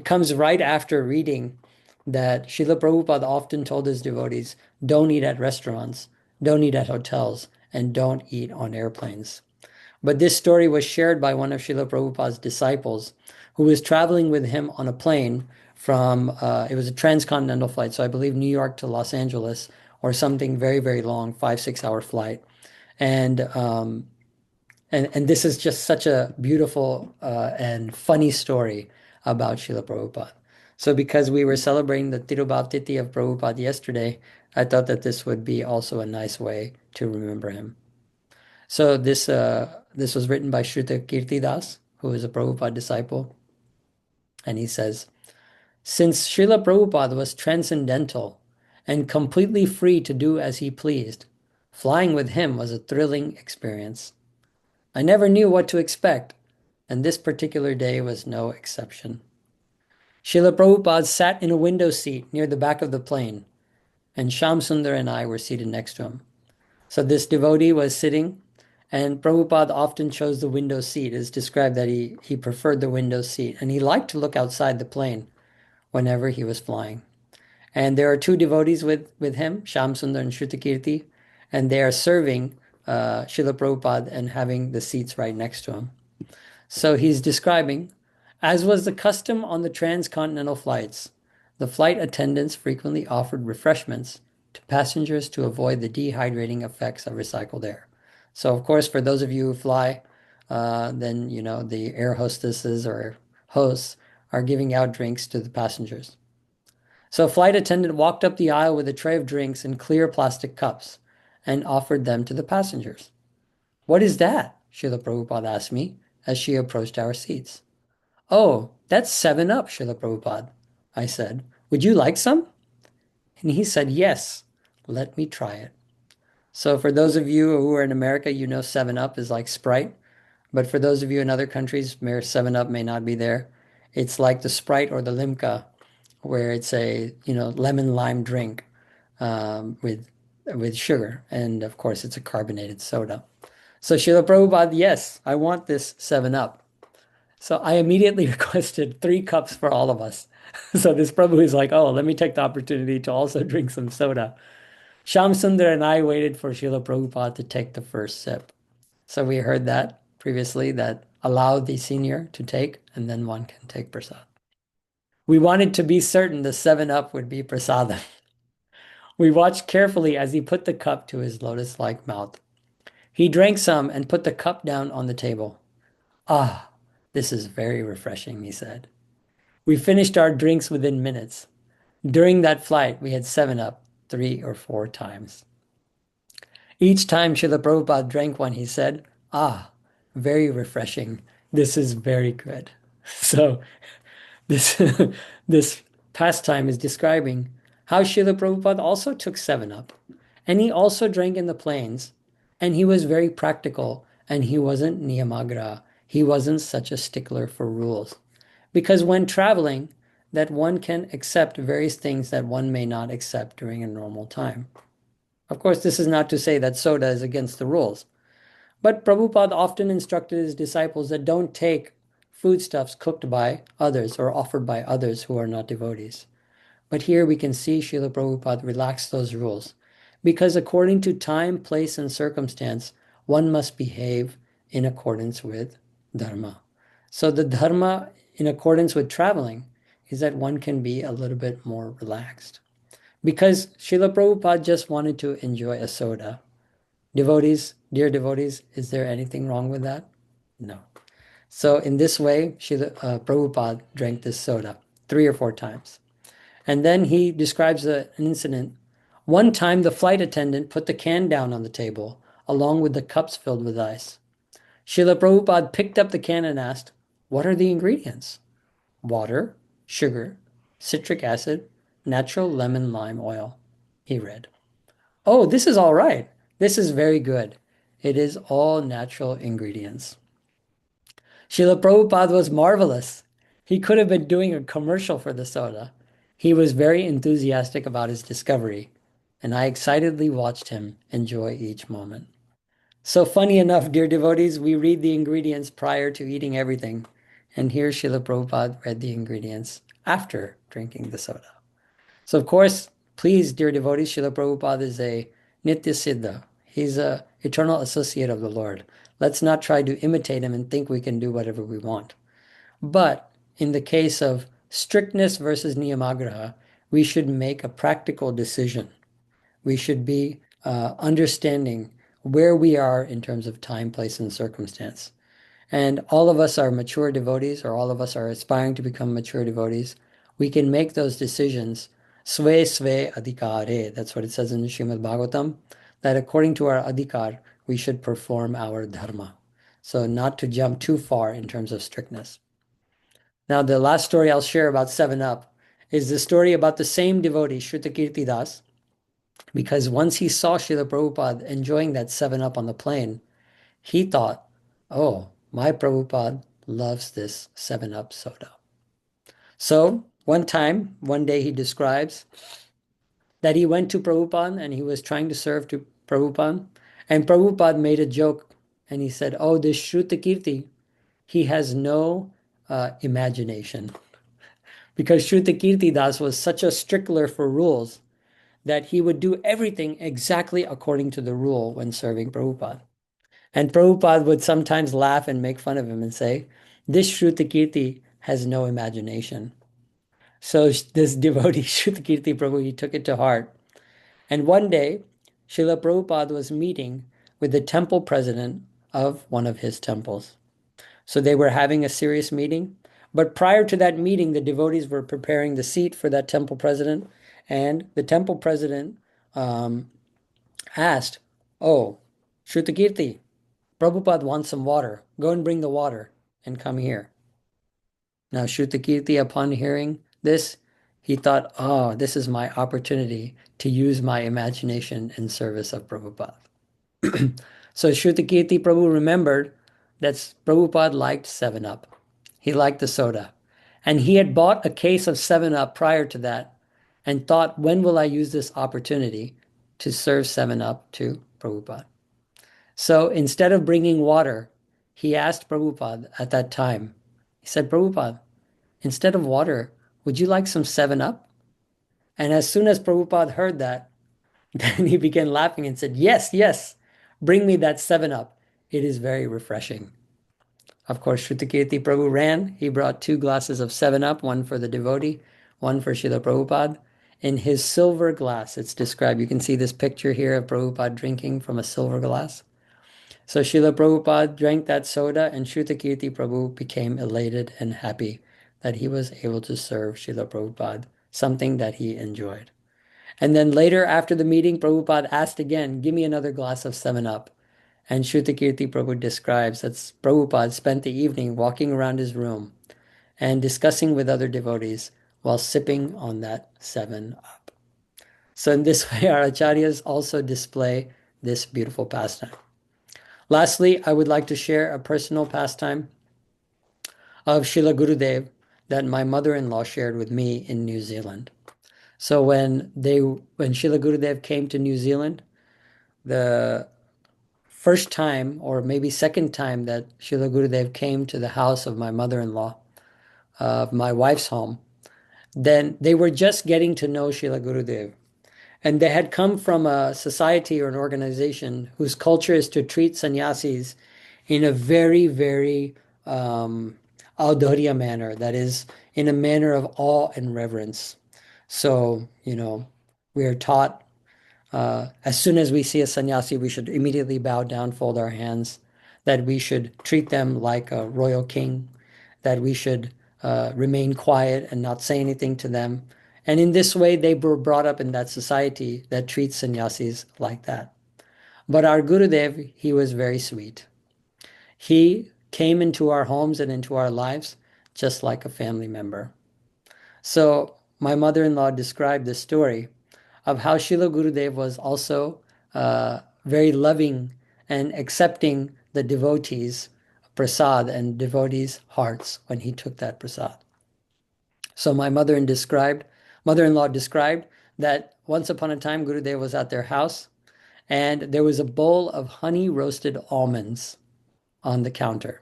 comes right after reading that Srila Prabhupada often told his devotees, don't eat at restaurants, don't eat at hotels, and don't eat on airplanes. But this story was shared by one of Srila Prabhupada's disciples who was traveling with him on a plane from, it was a transcontinental flight, so I believe New York to Los Angeles, or something very, very long, 5-6 hour flight. And this is just such a beautiful and funny story about Srila Prabhupada. So because we were celebrating the Tirubhav Tithi of Prabhupada yesterday, I thought that this would be also a nice way to remember him. So this was written by Shruta Kirtidas, who is a Prabhupada disciple. And he says, since Srila Prabhupada was transcendental and completely free to do as he pleased, flying with him was a thrilling experience. I never knew what to expect, and this particular day was no exception. Srila Prabhupada sat in a window seat near the back of the plane, and Shyam Sundar and I were seated next to him. So this devotee was sitting, and Prabhupada often chose the window seat. It's described that he preferred the window seat, and he liked to look outside the plane whenever he was flying. And there are two devotees with him, Shyam Sundar and Shrutakirti, and they are serving Srila Prabhupada and having the seats right next to him. So he's describing, as was the custom on the transcontinental flights, the flight attendants frequently offered refreshments to passengers to avoid the dehydrating effects of recycled air. So of course, for those of you who fly, then you know the air hostesses or hosts are giving out drinks to the passengers. So a flight attendant walked up the aisle with a tray of drinks in clear plastic cups and offered them to the passengers. What is that? Srila Prabhupada asked me as she approached our seats. Oh, that's 7-Up, Srila Prabhupada, I said. Would you like some? And he said, yes, let me try it. So for those of you who are in America, you know 7-Up is like Sprite. But for those of you in other countries where 7-Up may not be there, it's like the Sprite or the Limca, where it's a lemon lime drink with sugar, and of course it's a carbonated soda. So Srila Prabhupada, yes, I want this 7-Up. So I immediately requested 3 cups for all of us. So this Prabhu is like, oh, let me take the opportunity to also drink some soda. Shyam Sundar and I waited for Srila Prabhupada to take the first sip. So we heard that previously, that allow the senior to take, and then one can take prasad. We wanted to be certain the 7-Up would be prasadam. We watched carefully as he put the cup to his lotus-like mouth. He drank some and put the cup down on the table. Ah, this is very refreshing, he said. We finished our drinks within minutes. During that flight, we had 7-Up 3 or 4 times. Each time Srila Prabhupada drank one, he said, ah, very refreshing. This is very good. So this, this pastime is describing how Srila Prabhupada also took 7-Up. And he also drank in the plains. And he was very practical. And he wasn't niyamagra. He wasn't such a stickler for rules. Because when traveling, that one can accept various things that one may not accept during a normal time. Of course, this is not to say that soda is against the rules. But Prabhupada often instructed his disciples that don't take foodstuffs cooked by others or offered by others who are not devotees. But here we can see Srila Prabhupada relax those rules. Because according to time, place, and circumstance, one must behave in accordance with dharma. So the dharma in accordance with traveling is that one can be a little bit more relaxed. Because Srila Prabhupada just wanted to enjoy a soda. Devotees, dear devotees, is there anything wrong with that? No. So in this way, Srila Prabhupada drank this soda 3 or 4 times. And then he describes an incident. One time the flight attendant put the can down on the table, along with the cups filled with ice. Srila Prabhupada picked up the can and asked, what are the ingredients? Water, sugar, citric acid, natural lemon lime oil. He read. Oh, this is all right. This is very good. It is all natural ingredients. Srila Prabhupada was marvelous. He could have been doing a commercial for the soda. He was very enthusiastic about his discovery, and I excitedly watched him enjoy each moment. So funny enough, dear devotees, we read the ingredients prior to eating everything, and here Srila Prabhupada read the ingredients after drinking the soda. So of course, please, dear devotees, Srila Prabhupada is a Nitya Siddha. He's an eternal associate of the Lord. Let's not try to imitate him and think we can do whatever we want. But in the case of strictness versus niyamagraha, we should make a practical decision. We should be understanding where we are in terms of time, place, and circumstance. And all of us are mature devotees, or all of us are aspiring to become mature devotees. We can make those decisions sve sve adhikare. That's what it says in Srimad Bhagavatam, that according to our adhikar, we should perform our dharma. So not to jump too far in terms of strictness. Now, the last story I'll share about 7-Up is the story about the same devotee, Shrutakirti Das, because once he saw Srila Prabhupada enjoying that 7-Up on the plane, he thought, oh, my Prabhupada loves this 7-Up soda. So one day he describes that he went to Prabhupada and he was trying to serve to Prabhupada, and Prabhupada made a joke and he said, oh, this Shrutakirti, he has no imagination. Because Shrutakirti Das was such a stickler for rules that he would do everything exactly according to the rule when serving Prabhupada. And Prabhupada would sometimes laugh and make fun of him and say, this Shrutakirti has no imagination. So this devotee, Shrutakirti Prabhu, he took it to heart. And one day, Srila Prabhupada was meeting with the temple president of one of his temples. So they were having a serious meeting. But prior to that meeting, the devotees were preparing the seat for that temple president. And the temple president asked, oh, Shrutakirti, Prabhupada wants some water. Go and bring the water and come here. Now, Shrutakirti, upon hearing this, he thought, oh, this is my opportunity to use my imagination in service of Prabhupada. So Shrutakirti Prabhu remembered that Prabhupada liked 7-Up. He liked the soda. And he had bought a case of 7-Up prior to that and thought, when will I use this opportunity to serve 7-Up to Prabhupada? So instead of bringing water, he asked Prabhupada at that time, he said, Prabhupada, instead of water, would you like some 7-Up? And as soon as Prabhupada heard that, then he began laughing and said, yes, bring me that 7-Up. it is very refreshing. Of course, Shrutakirti Prabhu ran. He brought 2 glasses of 7-Up, one for the devotee, one for Srila Prabhupada. In his silver glass, it's described. You can see this picture here of Prabhupada drinking from a silver glass. So Srila Prabhupada drank that soda, and Shrutakirti Prabhu became elated and happy that he was able to serve Srila Prabhupada, something that he enjoyed. And then later, after the meeting, Prabhupada asked again, give me another glass of 7-Up. And Shrutakirti Prabhu describes that Prabhupada spent the evening walking around his room and discussing with other devotees while sipping on that 7-Up. So in this way, our acharyas also display this beautiful pastime. Lastly, I would like to share a personal pastime of Srila Gurudev that my mother-in-law shared with me in New Zealand. So when Srila Gurudev came to New Zealand, the first time or maybe second time that Srila Gurudev came to the house of my mother-in-law, my wife's home, then they were just getting to know Srila Gurudev. And they had come from a society or an organization whose culture is to treat sannyasis in a very, very audharya manner, that is, in a manner of awe and reverence. So, we are taught as soon as we see a sannyasi, we should immediately bow down, fold our hands, that we should treat them like a royal king, that we should remain quiet and not say anything to them. And in this way, they were brought up in that society that treats sannyasis like that. But our Gurudev, he was very sweet. He came into our homes and into our lives just like a family member. So my mother-in-law described this story of how Srila Gurudev was also very loving and accepting the devotees' prasad and devotees' hearts when he took that prasad. So my mother-in-law described that once upon a time Gurudev was at their house and there was a bowl of honey roasted almonds on the counter.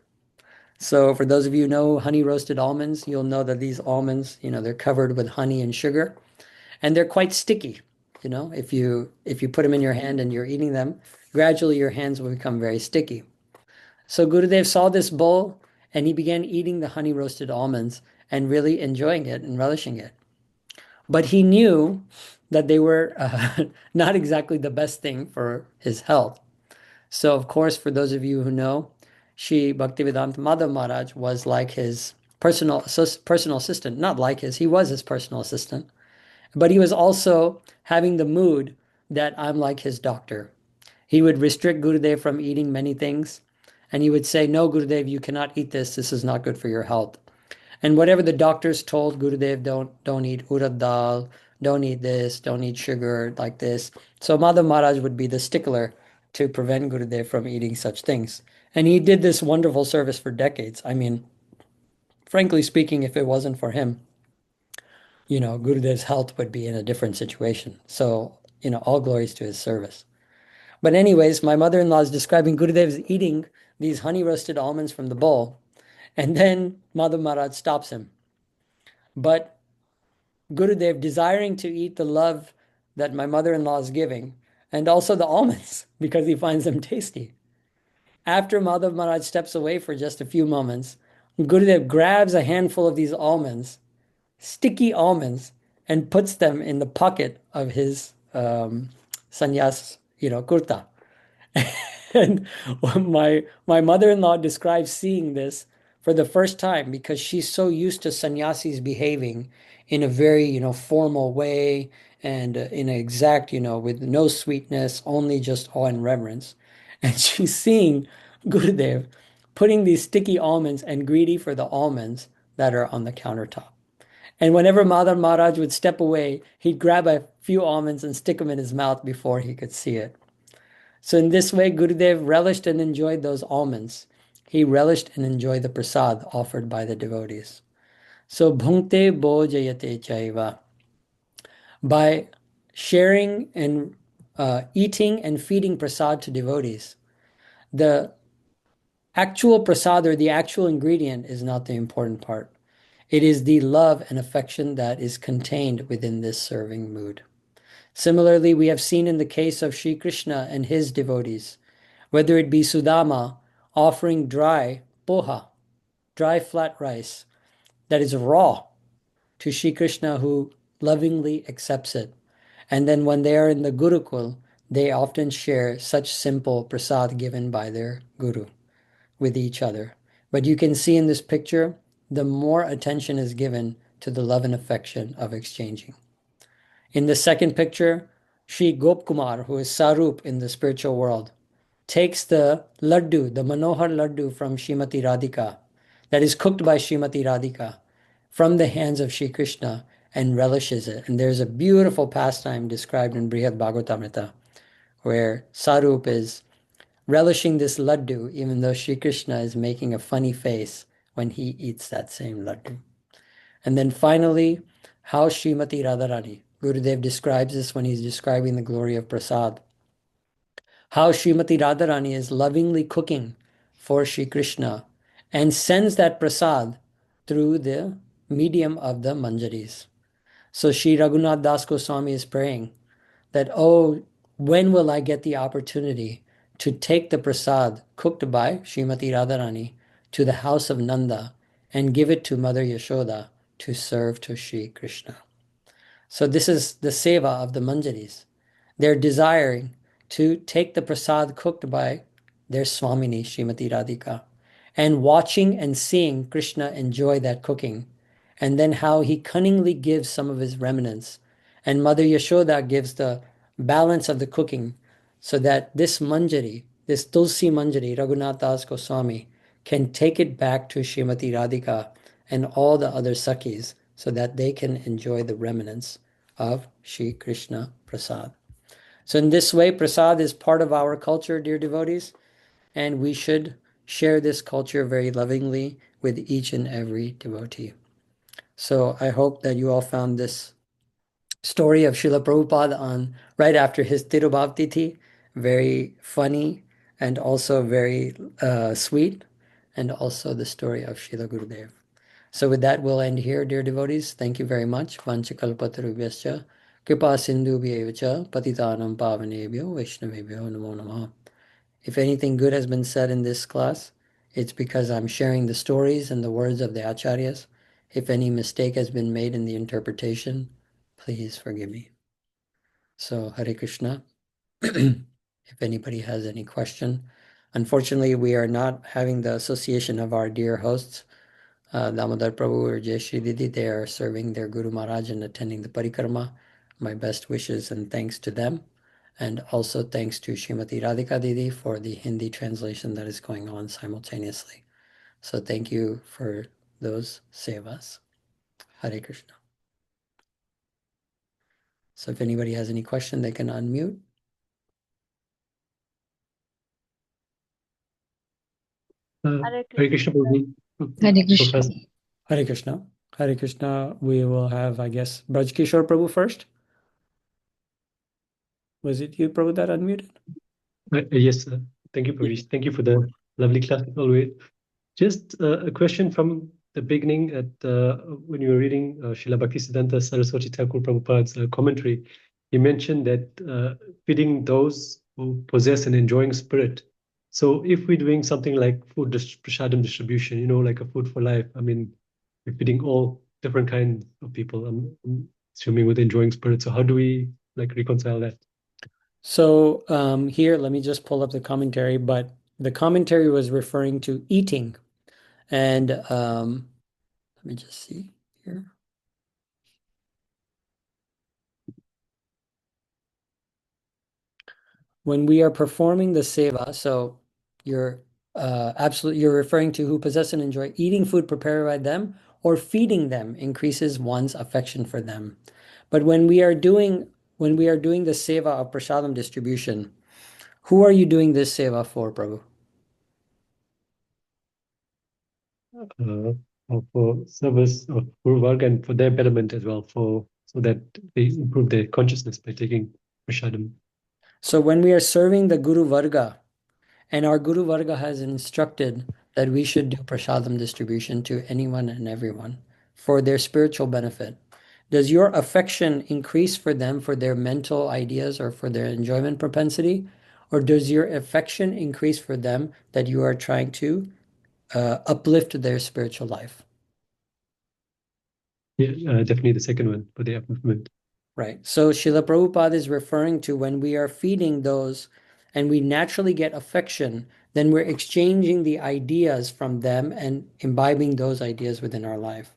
So for those of you who know honey roasted almonds, you'll know that these almonds, they're covered with honey and sugar, and they're quite sticky. If you put them in your hand and you're eating them, gradually your hands will become very sticky. So Gurudev saw this bowl and he began eating the honey roasted almonds and really enjoying it and relishing it. But he knew that they were not exactly the best thing for his health. So of course, for those of you who know, Shri Bhaktivedanta Madhav Maharaj was like his personal assistant. Not like he was his personal assistant. But he was also having the mood that I'm like his doctor. He would restrict Gurudev from eating many things. And he would say, no, Gurudev, you cannot eat this. This is not good for your health. And whatever the doctors told Gurudev, don't eat urad dal, don't eat this, don't eat sugar like this. So Madhav Maharaj would be the stickler to prevent Gurudev from eating such things. And he did this wonderful service for decades. I mean, frankly speaking, if it wasn't for him, Gurudev's health would be in a different situation. So, all glories to his service. But anyways, my mother-in-law is describing Gurudev's eating these honey roasted almonds from the bowl. And then Madhav Maharaj stops him. But Gurudev, desiring to eat the love that my mother-in-law is giving, and also the almonds, because he finds them tasty. After Madhav Maharaj steps away for just a few moments, Gurudev grabs a handful of these almonds, sticky almonds, and puts them in the pocket of his sannyas, kurta. And my mother-in-law describes seeing this for the first time because she's so used to sannyasis behaving in a very, formal way and in an exact, with no sweetness, only just awe and reverence. And she's seeing Gurudev putting these sticky almonds and greedy for the almonds that are on the countertop. And whenever Madhav Maharaj would step away, he'd grab a few almonds and stick them in his mouth before he could see it. So in this way, Gurudev relished and enjoyed those almonds. He relished and enjoyed the prasad offered by the devotees. So bhunkte bhojayate caiva. By sharing and eating and feeding prasad to devotees, the actual prasad or the actual ingredient is not the important part. It is the love and affection that is contained within this serving mood. Similarly, we have seen in the case of Sri Krishna and his devotees, whether it be Sudama offering dry poha, dry flat rice that is raw to Shri Krishna, who lovingly accepts it. And then when they are in the Gurukul, they often share such simple prasad given by their guru with each other. But you can see in this picture, the more attention is given to the love and affection of exchanging. In the second picture, Sri Gopkumar, who is Sarup in the spiritual world, takes the laddu, the Manohar laddu from Srimati Radhika, that is cooked by Srimati Radhika, from the hands of Sri Krishna, and relishes it. And there's a beautiful pastime described in Brihad Bhagavatamrita, where Sarup is relishing this laddu, even though Sri Krishna is making a funny face when he eats that same laddu. And then finally, how Srimati Radharani, Gurudev describes this when he's describing the glory of prasad. How Srimati Radharani is lovingly cooking for Sri Krishna and sends that prasad through the medium of the manjaris. So Sri Raghunath Das Goswami is praying that, oh, when will I get the opportunity to take the prasad cooked by Srimati Radharani to the house of Nanda and give it to Mother Yashoda to serve to Sri Krishna. So this is the seva of the manjaris. They're desiring to take the prasad cooked by their Swamini, Srimati Radhika, and watching and seeing Krishna enjoy that cooking, and then how he cunningly gives some of his remnants, and Mother Yashoda gives the balance of the cooking, so that this manjari, this Tulsi manjari, Raghunath Das Goswami, can take it back to Srimati Radhika and all the other Sakhis, so that they can enjoy the remnants of Shri Krishna Prasad. So in this way, prasad is part of our culture, dear devotees, and we should share this culture very lovingly with each and every devotee. So I hope that you all found this story of Srila Prabhupada on right after his Tirubhav Tithi very funny and also very sweet, and also the story of Srila Gurudev. So with that, we'll end here, dear devotees. Thank you very much. Vanchakalpatarubhyascha kripa sindhubhyevacha patitanam pavanebhyo vaishnavebhyo namo namaha. If anything good has been said in this class, it's because I'm sharing the stories and the words of the acharyas. If any mistake has been made in the interpretation, please forgive me. So Hare Krishna. If anybody has any question. Unfortunately, we are not having the association of our dear hosts, Damodar Prabhu or Jai Shri Didi. They are serving their Guru Maharaj and attending the parikrama. My best wishes and thanks to them. And also thanks to Srimati Radhika Didi for the Hindi translation that is going on simultaneously. So thank you for those sevas. Hare Krishna. So if anybody has any question, they can unmute. Hare Krishna. Hare Krishna. Hare Krishna. Hare Krishna. We will have, I guess, Braj Kishore Prabhu first. Was it you, Prabhu, that unmuted? Yes, sir. Thank you, Prabhu. Thank you for the lovely class as always. Just a question from the beginning at when you were reading Srila Bhaktisiddhanta Saraswati Thakur Prabhupada's commentary. He mentioned that feeding those who possess an enjoying spirit. So if we're doing something like food prasadam distribution, you know, like a food for life, I mean, we're feeding all different kinds of people. I'm assuming with enjoying spirit. So how do we like reconcile that? So here, let me just pull up the commentary, but the commentary was referring to eating. And let me just see here. When we are performing the seva, so you're referring to who possess and enjoy eating food prepared by them, or feeding them increases one's affection for them. But when we are doing the seva of prasadam distribution, who are you doing this seva for, Prabhu? For service of Guru Varga and for their betterment as well, so that they improve their consciousness by taking prasadam. So when we are serving the Guru Varga, and our Guru Varga has instructed that we should do prasadam distribution to anyone and everyone for their spiritual benefit, does your affection increase for them for their mental ideas or for their enjoyment propensity? or does your affection increase for them that you are trying to uplift their spiritual life? Yeah, definitely the second one, for the upliftment. Right. So Srila Prabhupada is referring to when we are feeding those and we naturally get affection, then we're exchanging the ideas from them and imbibing those ideas within our life.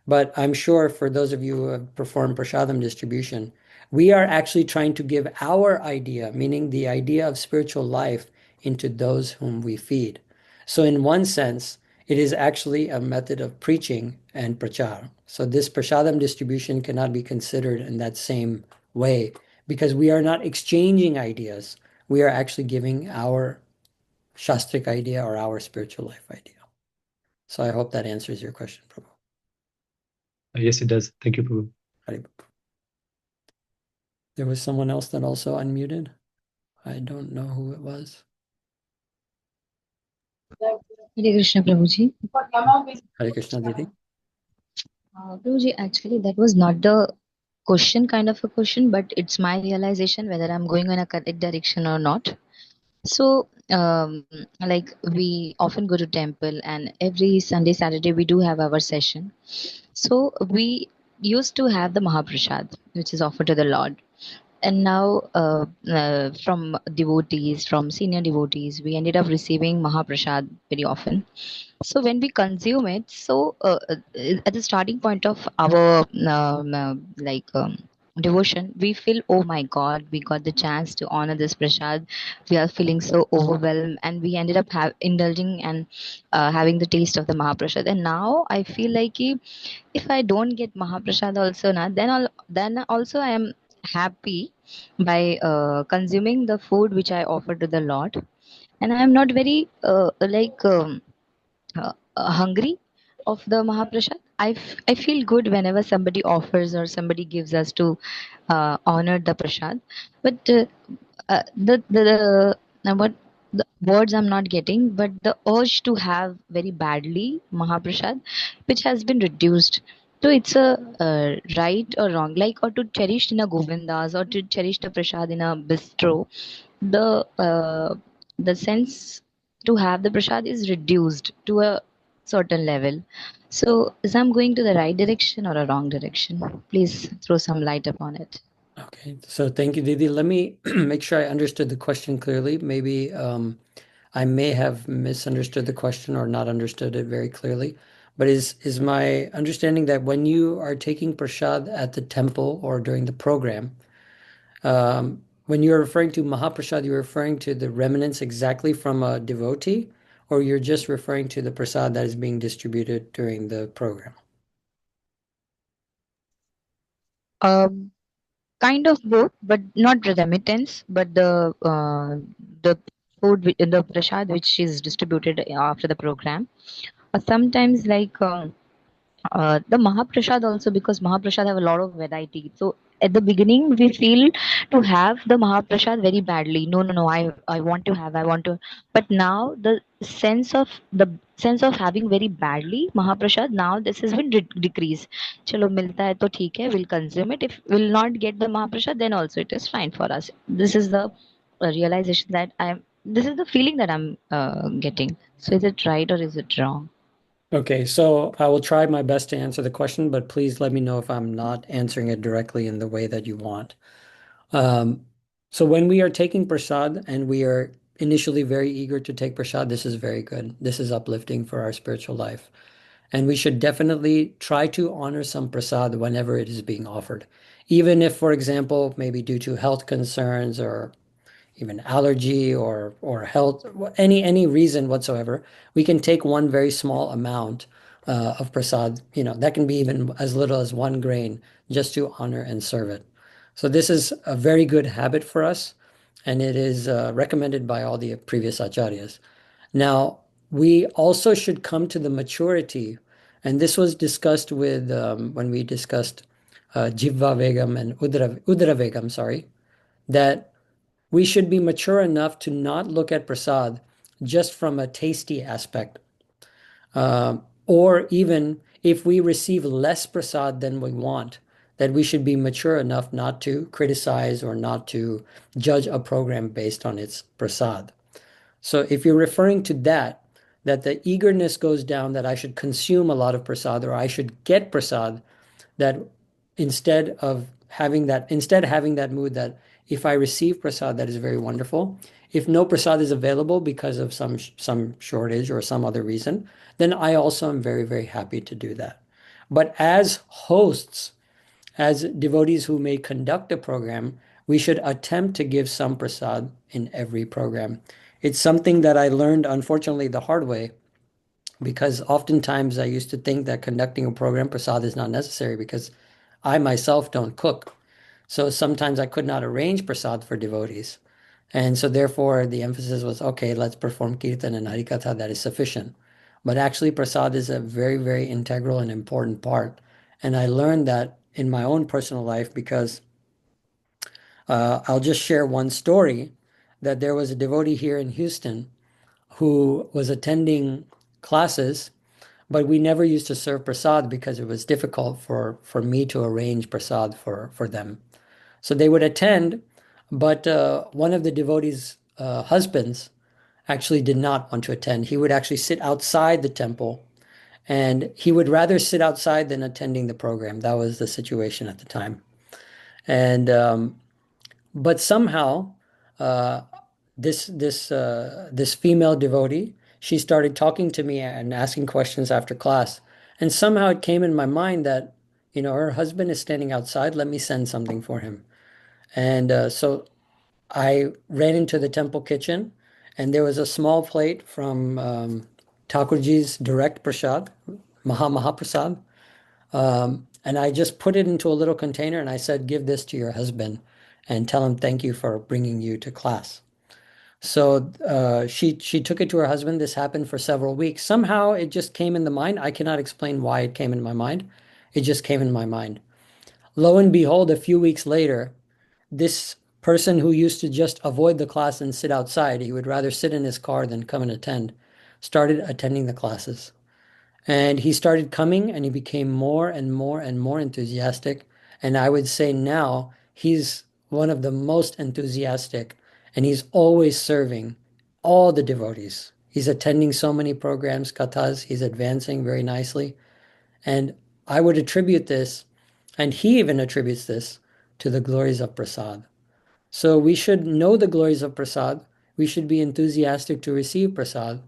But I'm sure for those of you who have performed prasadam distribution, we are actually trying to give our idea, meaning the idea of spiritual life, into those whom we feed. So in one sense, it is actually a method of preaching and prachar. So this prasadam distribution cannot be considered in that same way because we are not exchanging ideas. We are actually giving our shastric idea or our spiritual life idea. So I hope that answers your question, Prabhu. Yes, it does. Thank you, Prabhu. There was someone else that also unmuted. I don't know who it was. Hare Krishna, Prabhuji. Hare Krishna, Didi. Prabhuji, actually, that was not the question, kind of a question, but it's my realization whether I'm going in a correct direction or not. So, like we often go to temple, and every Sunday, Saturday we do have our session. So we used to have the Mahaprasad, which is offered to the Lord. And now, from devotees, from senior devotees, we ended up receiving Mahaprasad very often. So when we consume it, so at the starting point of our devotion, we feel, oh my God, we got the chance to honor this prasad. We are feeling so overwhelmed, and we ended up indulging and having the taste of the Mahaprasad. And now I feel like if I don't get Mahaprasad also, then also I am happy by consuming the food which I offer to the Lord, and I am not very hungry of the Mahaprasad. I feel good whenever somebody offers or somebody gives us to honor the prasad. But what the words I'm not getting, but the urge to have very badly Mahaprasad, which has been reduced. So it's a right or wrong, like, or to cherish in a Govindas or to cherish the prasad in a bistro. The sense to have the prasad is reduced to a certain level. So is I'm going to the right direction or a wrong direction? Please throw some light upon it. Okay, so thank you, Didi. Let me make sure I understood the question clearly. Maybe I may have misunderstood the question or not understood it very clearly. But is my understanding that when you are taking prasad at the temple or during the program, when you're referring to Mahaprasad, you're referring to the remnants exactly from a devotee, or you're just referring to the prasad that is being distributed during the program? Kind of both, but not the remittance, but the food, the prasad which is distributed after the program. Sometimes like the Mahaprasad also, because Mahaprasad have a lot of variety. So at the beginning we feel to have the Mahaprasad very badly. No, I want to have, I want to. But now the sense of having very badly Mahaprasad, now this has been decreased. Chalo milta hai to theek hai, we'll consume it. If we'll not get the Mahaprasad, then also it is fine for us. This is the realization that this is the feeling that I'm getting. So is it right or is it wrong? Okay, so I will try my best to answer the question, but please let me know if I'm not answering it directly in the way that you want. So when we are taking prasad and we are initially very eager to take prasad, this is very good. This is uplifting for our spiritual life. And we should definitely try to honor some prasad whenever it is being offered. Even if, for example, maybe due to health concerns or even allergy or health, any reason whatsoever, we can take one very small amount of prasad. That can be even as little as 1 grain, just to honor and serve it. So this is a very good habit for us, and it is recommended by all the previous acharyas. Now, we also should come to the maturity, and this was discussed with when we discussed Jivva Vegam and Udra Vegam, sorry, that we should be mature enough to not look at prasad just from a tasty aspect. Or even if we receive less prasad than we want, that we should be mature enough not to criticize or not to judge a program based on its prasad. So if you're referring to that the eagerness goes down, that I should consume a lot of prasad or I should get prasad, that instead having that mood that if I receive prasad, that is very wonderful. If no prasad is available because of some shortage or some other reason, then I also am very, very happy to do that. But as hosts, as devotees who may conduct a program, we should attempt to give some prasad in every program. It's something that I learned, unfortunately, the hard way, because oftentimes I used to think that conducting a program, prasad is not necessary because I myself don't cook. So sometimes I could not arrange prasad for devotees. And so therefore the emphasis was, okay, let's perform kirtan and harikatha, that is sufficient. But actually prasad is a very, very integral and important part. And I learned that in my own personal life because I'll just share one story, that there was a devotee here in Houston who was attending classes, but we never used to serve prasad because it was difficult for me to arrange prasad for them. So they would attend, but one of the devotees' husbands actually did not want to attend. He would actually sit outside the temple, and he would rather sit outside than attending the program. That was the situation at the time. And but somehow, uh, this female devotee, she started talking to me and asking questions after class, and somehow it came in my mind that, her husband is standing outside. Let me send something for him. And so I ran into the temple kitchen, and there was a small plate from Thakurji's direct prasad, Mahaprasad. And I just put it into a little container and I said, give this to your husband and tell him thank you for bringing you to class. So she took it to her husband. This happened for several weeks. Somehow it just came in the mind. I cannot explain why it came in my mind. It just came in my mind. Lo and behold, a few weeks later, this person who used to just avoid the class and sit outside, he would rather sit in his car than come and attend, started attending the classes. And he started coming and he became more and more and more enthusiastic. And I would say now he's one of the most enthusiastic, and he's always serving all the devotees. He's attending so many programs, kathas, he's advancing very nicely. And I would attribute this, and he even attributes this, to the glories of prasad. So we should know the glories of prasad. We should be enthusiastic to receive prasad,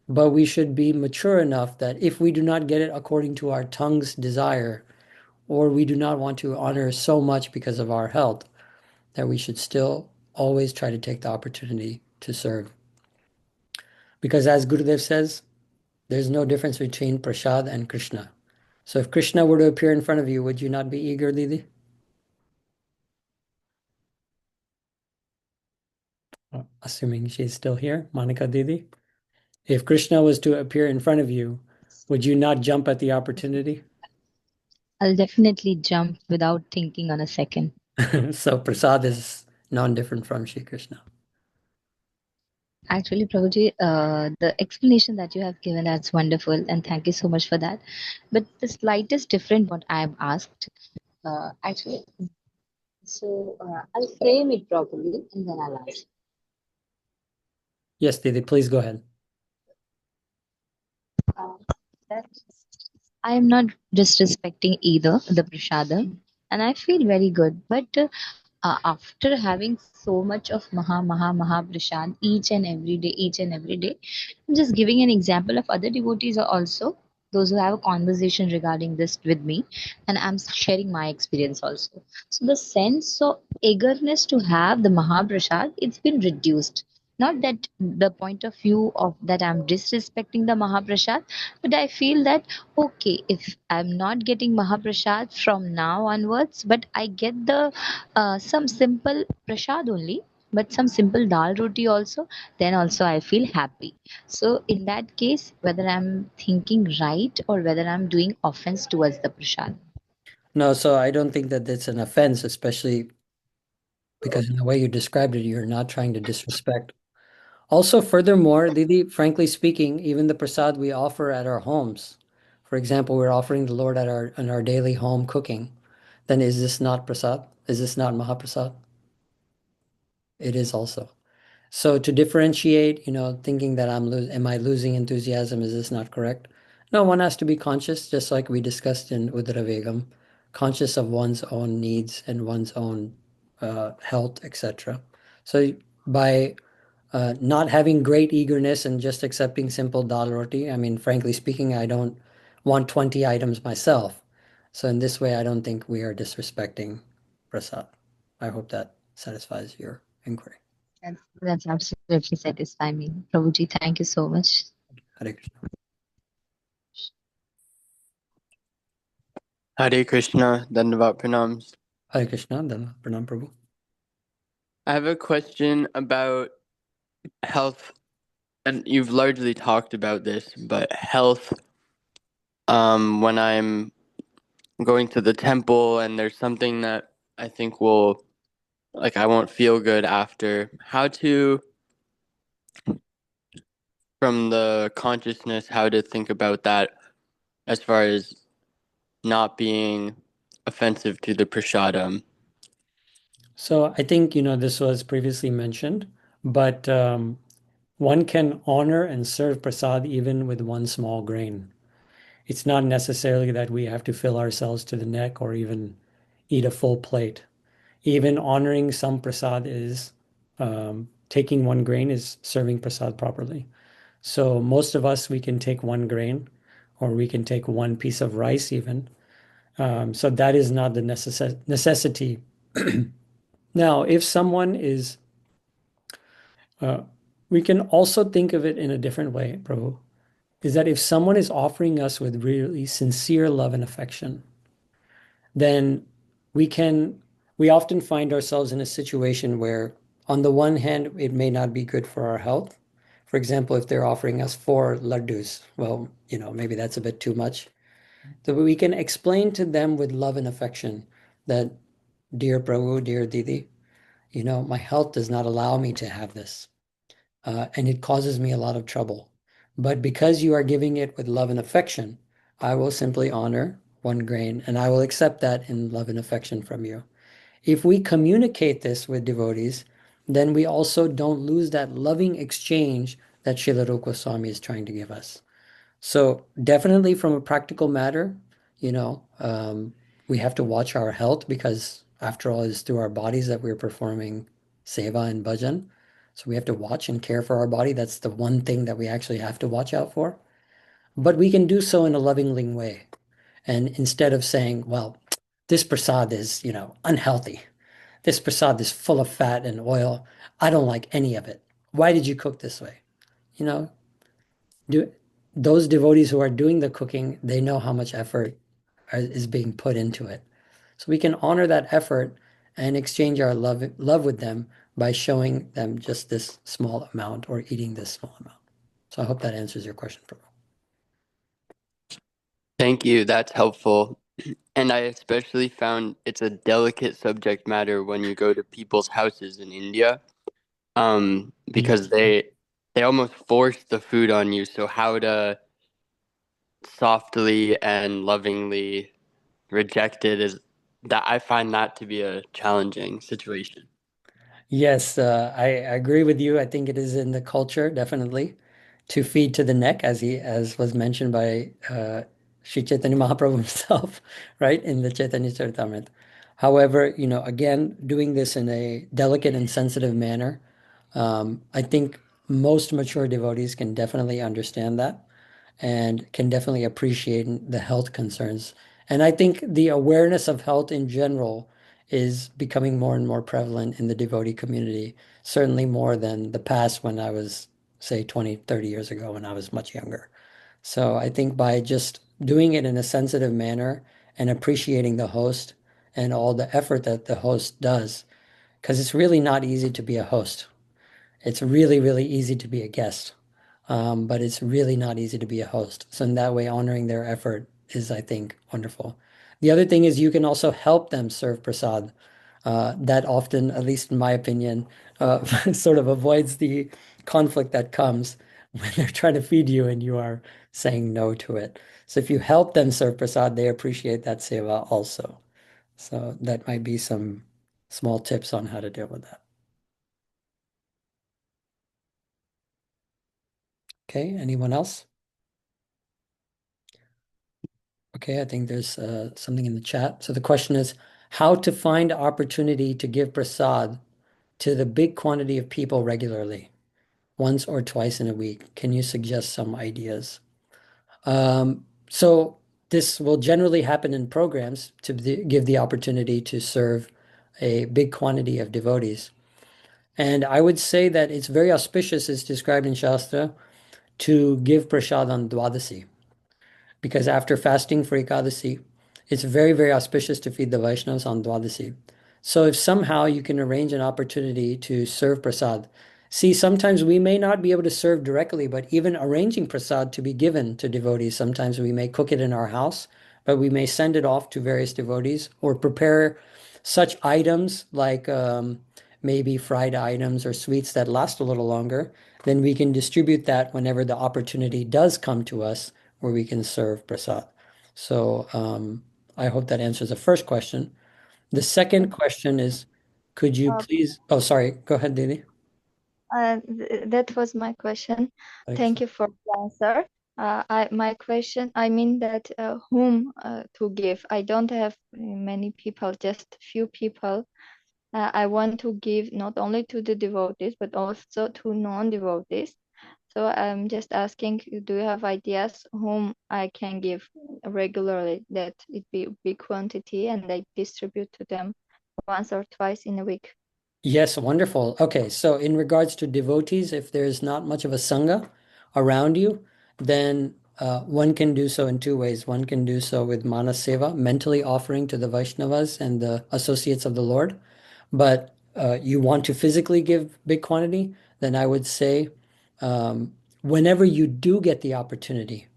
but we should be mature enough that if we do not get it according to our tongue's desire, or we do not want to honor so much because of our health, that we should still always try to take the opportunity to serve. Because as Gurudev says, there's no difference between prasad and Krishna. So if Krishna were to appear in front of you, would you not be eager, Didi? Assuming she's still here, Monica Didi. If Krishna was to appear in front of you, would you not jump at the opportunity? I'll definitely jump without thinking on a second. So prasad is non-different from Shri Krishna. Actually, Prabhuji, the explanation that you have given, that's wonderful, and thank you so much for that. But the slightest different what I have asked, actually, so I'll frame it properly and then I'll ask. Yes, Didi, please go ahead. That I am not disrespecting either the prasadam, and I feel very good. But after having so much of Maha prasad each and every day, I'm just giving an example of other devotees are also those who have a conversation regarding this with me, and I'm sharing my experience also. So the sense of eagerness to have the Mahaprasad, it's been reduced. Not that the point of view of that I'm disrespecting the Mahaprasad, but I feel that okay, if I'm not getting Mahaprasad from now onwards, but I get the some simple prasad only, but some simple dal roti also, then also I feel happy. So in that case, whether I'm thinking right or whether I'm doing offense towards the prasad. No, so I don't think that it's an offense, especially because in the way you described it, you're not trying to disrespect. Also, furthermore, Didi, frankly speaking, even the prasad we offer at our homes, for example, we're offering the Lord at our daily home cooking. then is this not prasad? Is this not Mahaprasad? It is also. So to differentiate, thinking that am I losing enthusiasm? Is this not correct? No, one has to be conscious, just like we discussed in Udravegam, conscious of one's own needs and one's own health, etc. So by not having great eagerness and just accepting simple dal roti, I mean, frankly speaking, I don't want 20 items myself. So in this way, I don't think we are disrespecting prasad. I hope that satisfies your inquiry. That's absolutely satisfying me. Prabhuji, thank you so much. Hare Krishna. Hare Krishna, Dandavat Pranams. Hare Krishna, Pranam Prabhu. I have a question about health, and you've largely talked about this, but health, when I'm going to the temple and there's something that I think I won't feel good after, how to, from the consciousness, how to think about that as far as not being offensive to the prasadam. So I think, this was previously mentioned, but one can honor and serve prasad even with one small grain. It's not necessarily that we have to fill ourselves to the neck or even eat a full plate. Even honoring some prasad is taking one grain is serving prasad properly. So most of us, we can take one grain or we can take one piece of rice even. So that is not the necessity. Now, if someone is, we can also think of it in a different way, Prabhu, is that if someone is offering us with really sincere love and affection, then we often find ourselves in a situation where, on the one hand, it may not be good for our health. For example, if they're offering us 4 laddus, well, maybe that's a bit too much. So we can explain to them with love and affection that, dear Prabhu, dear Didi, my health does not allow me to have this. And it causes me a lot of trouble. But because you are giving it with love and affection, I will simply honor 1 grain and I will accept that in love and affection from you. If we communicate this with devotees, then we also don't lose that loving exchange that Srila Rupa Goswami is trying to give us. So definitely from a practical matter, we have to watch our health because after all, it's through our bodies that we're performing seva and bhajan. So we have to watch and care for our body. That's the one thing that we actually have to watch out for. But we can do so in a loving way. And instead of saying, well, this prasad is, unhealthy. This prasad is full of fat and oil. I don't like any of it. Why did you cook this way? Those devotees who are doing the cooking, they know how much effort is being put into it. So we can honor that effort and exchange our love with them by showing them just this small amount or eating this small amount. So I hope that answers your question, Prabhu. Thank you, that's helpful. And I especially found it's a delicate subject matter when you go to people's houses in India, because they almost force the food on you. So how to softly and lovingly reject it is that I find that to be a challenging situation. Yes, I agree with you. I think it is in the culture, definitely, to feed to the neck, as was mentioned by Sri Chaitanya Mahaprabhu himself, right, in the Chaitanya Charitamrita. However, again, doing this in a delicate and sensitive manner, I think most mature devotees can definitely understand that and can definitely appreciate the health concerns. And I think the awareness of health in general is becoming more and more prevalent in the devotee community, certainly more than the past when I was, say, 20, 30 years ago when I was much younger. So I think by just doing it in a sensitive manner and appreciating the host and all the effort that the host does, because it's really not easy to be a host. It's really, really easy to be a guest. But it's really not easy to be a host. So in that way, honoring their effort is, I think, wonderful. The other thing is you can also help them serve prasad. That often, at least in my opinion, sort of avoids the conflict that comes when they're trying to feed you and you are saying no to it. So if you help them serve prasad, they appreciate that seva also. So that might be some small tips on how to deal with that. Okay, anyone else? Okay, I think there's something in the chat. So the question is how to find opportunity to give prasad to the big quantity of people regularly, once or twice in a week. Can you suggest some ideas? So this will generally happen in programs to give the opportunity to serve a big quantity of devotees. And I would say that it's very auspicious, as described in Shastra, to give prasad on Dwadasi. Because after fasting for Ekadasi, it's very, very auspicious to feed the Vaishnavas on Dwadasi. So if somehow you can arrange an opportunity to serve prasad, see, sometimes we may not be able to serve directly, but even arranging prasad to be given to devotees, sometimes we may cook it in our house, but we may send it off to various devotees or prepare such items like maybe fried items or sweets that last a little longer. Then we can distribute that whenever the opportunity does come to us where we can serve prasad. So I hope that answers the first question. The second question is, could you please, oh, sorry, go ahead, Didi. That was my question. Thanks. Thank you for the answer. My question, I mean that whom to give. I don't have many people, just few people. I want to give not only to the devotees, but also to non-devotees. So I'm just asking, do you have ideas whom I can give regularly, that it be big quantity and I distribute to them once or twice in a week? Yes, wonderful. Okay, so in regards to devotees, if there's not much of a sangha around you, then one can do so in two ways. One can do so with manas seva, mentally offering to the Vaishnavas and the associates of the Lord. But you want to physically give big quantity, then I would say whenever you do get the opportunity,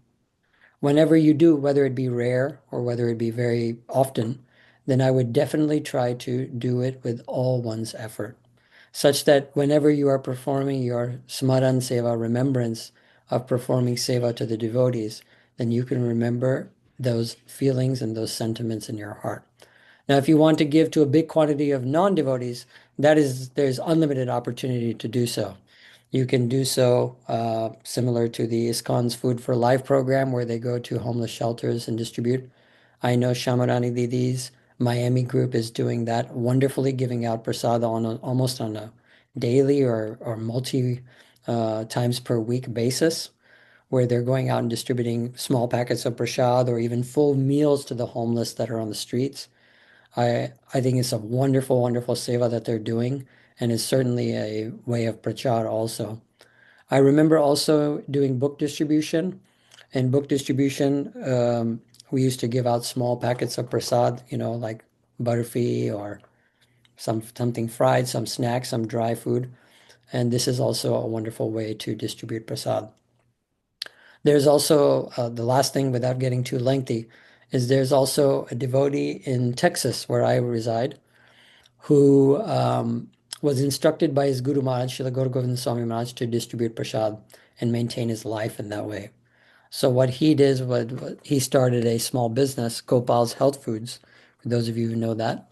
whenever you do, whether it be rare or whether it be very often, then I would definitely try to do it with all one's effort, such that whenever you are performing your smaran seva, remembrance of performing seva to the devotees, then you can remember those feelings and those sentiments in your heart. Now, if you want to give to a big quantity of non-devotees, there's unlimited opportunity to do so. You can do so similar to the ISKCON's Food for Life program, where they go to homeless shelters and distribute. I know Shamarani Didi's Miami group is doing that wonderfully, giving out prasad almost on a daily or multi times per week basis, where they're going out and distributing small packets of prasad or even full meals to the homeless that are on the streets. I think it's a wonderful, wonderful seva that they're doing, and it's certainly a way of prachar also. I remember also doing book distribution. In book distribution, we used to give out small packets of prasad, like barfi or something fried, some snacks, some dry food. And this is also a wonderful way to distribute prasad. There's also the last thing, without getting too lengthy, is there's also a devotee in Texas where I reside who was instructed by his Guru Maharaj, Srila Gaura Govinda Swami Maharaj, to distribute prasad and maintain his life in that way. So what he did was he started a small business, Gopal's Health Foods, for those of you who know that.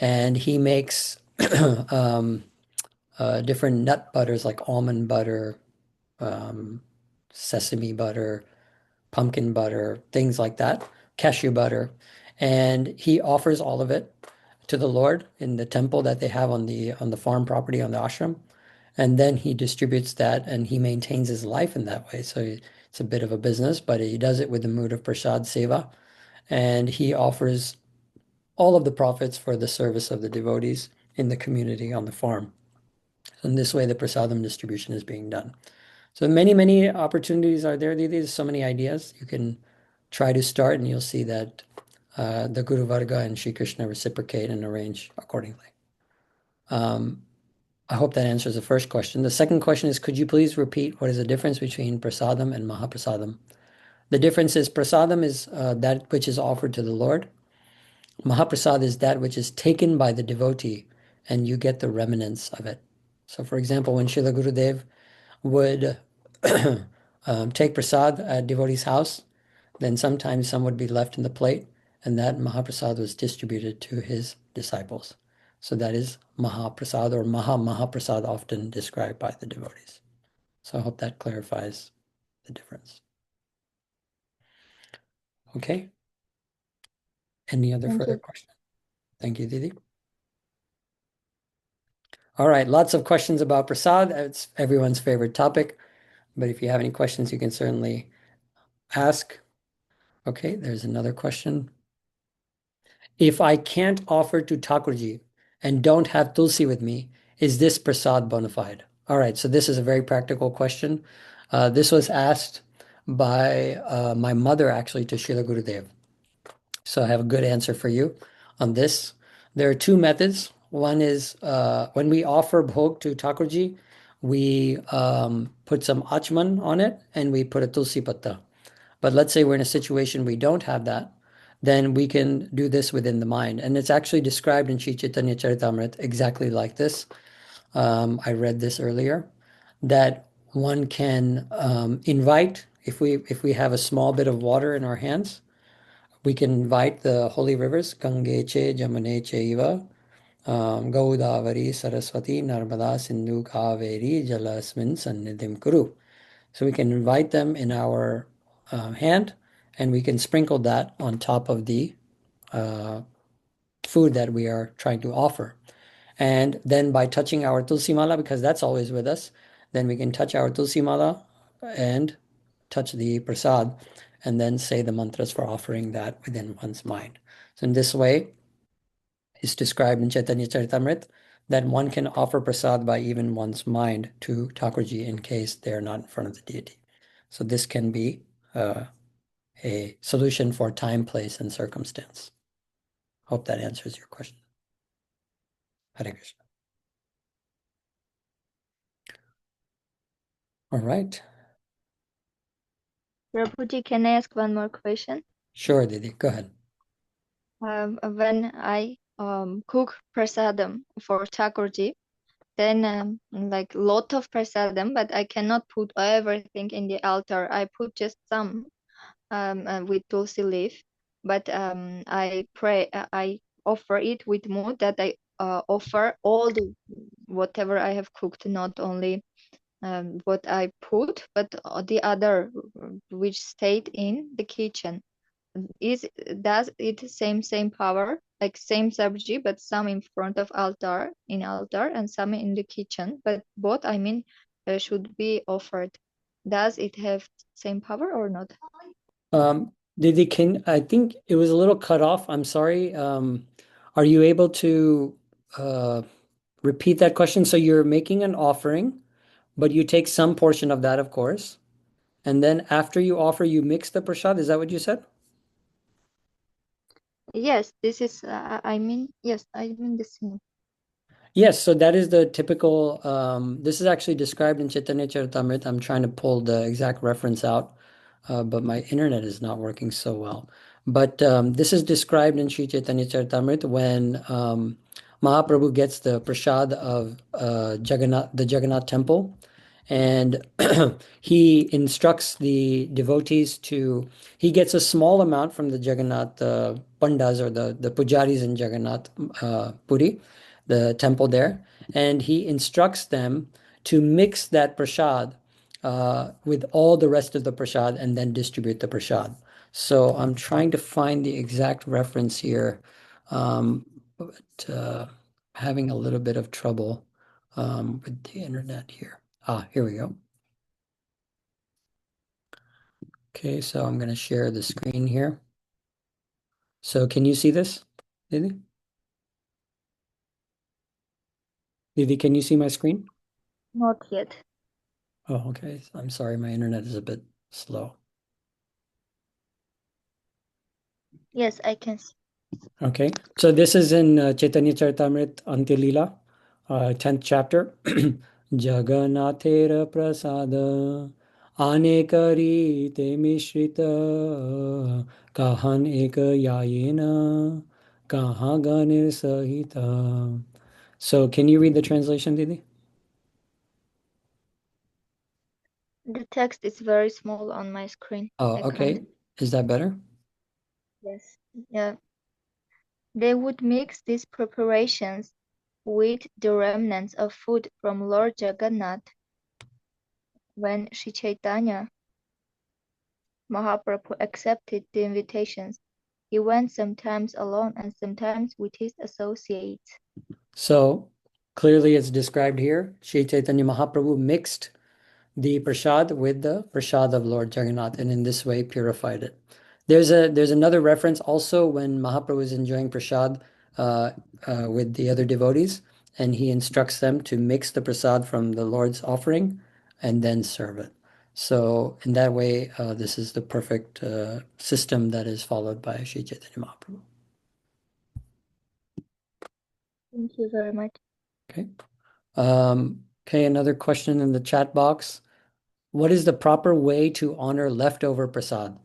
And he makes different nut butters like almond butter, sesame butter, pumpkin butter, things like that, cashew butter. And he offers all of it to the Lord in the temple that they have on the farm property, on the ashram. And then he distributes that and he maintains his life in that way. So it's a bit of a business, but he does it with the mood of prasad seva. And he offers all of the profits for the service of the devotees in the community on the farm. So in this way, the prasadam distribution is being done. So many, many opportunities are there. There's so many ideas. You can try to start and you'll see that the Guru Varga and Shri Krishna reciprocate and arrange accordingly. I hope that answers the first question. The second question is, could you please repeat what is the difference between prasadam and mahaprasadam? The difference is prasadam is that which is offered to the Lord. Mahaprasad is that which is taken by the devotee and you get the remnants of it. So for example, when Srila Gurudev would take prasad at devotee's house, then sometimes some would be left in the plate and that Mahaprasad was distributed to his disciples. So that is Mahaprasad, or Mahaprasad, often described by the devotees. So I hope that clarifies the difference. Okay. Any other further questions? Thank you, Didi. All right, lots of questions about prasad. It's everyone's favorite topic, but if you have any questions, you can certainly ask. Okay, there's another question. If I can't offer to Thakurji and don't have tulsi with me, is this prasad bona fide? All right, so this is a very practical question. This was asked by my mother, actually, to Srila Gurudev. So I have a good answer for you on this. There are two methods. One is when we offer bhog to Thakurji, we put some achman on it and we put a tulsi patta. But let's say we're in a situation we don't have that, then we can do this within the mind. And it's actually described in Śrī Chaitanya Charitamrita exactly like this. I read this earlier, that one can invite, if we have a small bit of water in our hands, we can invite the holy rivers, Gange che, Jamune chaiva, Godavari, Saraswati, Narmada, Sindhu, Kaveri, Jalasmin, Sannidhim Kuru. So we can invite them in our hand, and we can sprinkle that on top of the food that we are trying to offer. And then by touching our tulsi mala, because that's always with us, then we can touch our tulsi mala and touch the prasad, and then say the mantras for offering that within one's mind. So in this way, it's described in Chaitanya Charitamrita that one can offer prasad by even one's mind to Thakurji in case they're not in front of the deity. So this can be a solution for time, place, and circumstance. Hope that answers your question. Hare Krishna. All right. Prabhuji, can I ask one more question? Sure, Didi, go ahead. When I cook prasadam for Thakurji, then like lot of prasadam, but I cannot put everything in the altar. I put just some with tulsi leaf, but I pray, I offer it with mood that I offer all the whatever I have cooked, not only what I put, but the other which stayed in the kitchen. Does it same power, like same sabji, but some in front of altar, and some in the kitchen, but both, I mean, should be offered. Does it have same power or not? Didi, I think it was a little cut off. I'm sorry. Are you able to repeat that question? So you're making an offering, but you take some portion of that, of course. And then after you offer, you mix the prasad. Is that what you said? Yes, this is, yes, I mean the same. Yes, so that is the typical, this is actually described in Chaitanya Charitamrita. I'm trying to pull the exact reference out, but my internet is not working so well. But this is described in Śrī Chaitanya Charitamrita when Mahaprabhu gets the prasad of the Jagannath temple, and he instructs the devotees he gets a small amount from the Jagannath Pandas, or the pujaris in Jagannath Puri, the temple there, and he instructs them to mix that prasad with all the rest of the prasad and then distribute the prasad. So I'm trying to find the exact reference here, but having a little bit of trouble with the internet here. Here we go. Okay, so I'm going to share the screen here. So can you see this, Didi? Didi, can you see my screen? Not yet. Oh, okay. I'm sorry, my internet is a bit slow. Yes, I can see. Okay, so this is in Chaitanya Charitamrita Antya-lila, 10th chapter. Jagannatera prasada anekari te mishrita kahan eka yayena kahaganir sahita. So can you read the translation, Didi? The text is very small on my screen. Oh, I okay. can't. Is that better? Yes. they would mix these preparations with the remnants of food from Lord Jagannath. When Sri Chaitanya Mahaprabhu accepted the invitations, he went sometimes alone and sometimes with his associates. So clearly it's described here. Sri Chaitanya Mahaprabhu mixed the prasad with the prasad of Lord Jagannath, and in this way purified it. There's another reference also when Mahaprabhu is enjoying prasad with the other devotees, and he instructs them to mix the prasad from the Lord's offering and then serve it. So in that way, this is the perfect system that is followed by Sri Chaitanya Mahaprabhu. Thank you very much. Okay. Okay, another question in the chat box. What is the proper way to honor leftover prasad?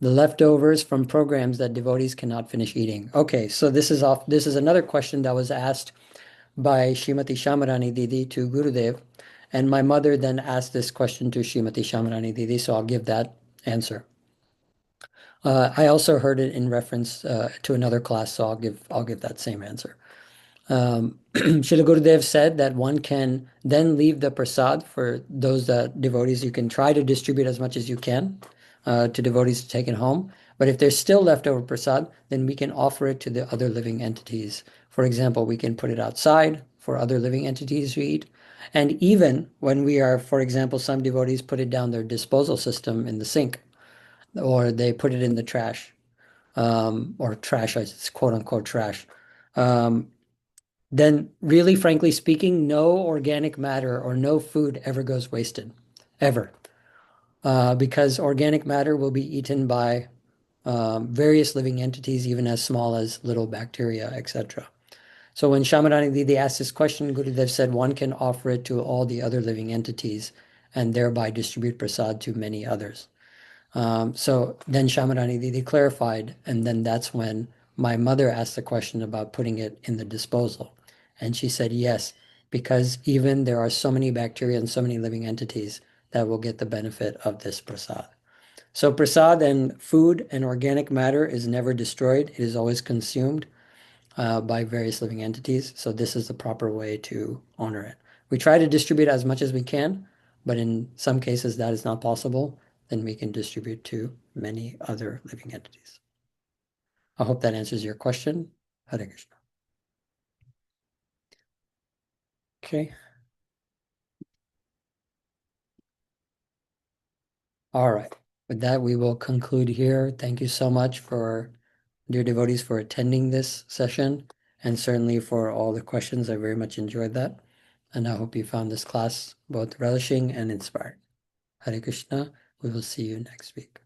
The leftovers from programs that devotees cannot finish eating. Okay, so this is another question that was asked by Srimati Shamarani Didi to Gurudev, and my mother then asked this question to Srimati Shamarani Didi, so I'll give that answer. I also heard it in reference to another class, so I'll give that same answer. Srila Gurudev said that one can then leave the prasad for those devotees. You can try to distribute as much as you can to devotees to take it home. But if there's still leftover prasad, then we can offer it to the other living entities. For example, we can put it outside for other living entities to eat. And even when we are, for example, some devotees put it down their disposal system in the sink, or they put it in the trash, or trash, it's quote unquote trash. Then really, frankly speaking, no organic matter or no food ever goes wasted, ever. Because organic matter will be eaten by various living entities, even as small as little bacteria, etc. So when Shamarani Didi asked this question, Gurudev said one can offer it to all the other living entities and thereby distribute prasad to many others. So then Shamarani Didi clarified, and then that's when my mother asked the question about putting it in the disposal. And she said yes, because even there are so many bacteria and so many living entities that will get the benefit of this prasad. So prasad and food and organic matter is never destroyed. It is always consumed by various living entities. So this is the proper way to honor it. We try to distribute as much as we can, but in some cases that is not possible. Then we can distribute to many other living entities. I hope that answers your question. Hare Krishna. Okay. All right. With that, we will conclude here. Thank you so much for dear devotees for attending this session, and certainly for all the questions. I very much enjoyed that. And I hope you found this class both relishing and inspiring. Hare Krishna. We will see you next week.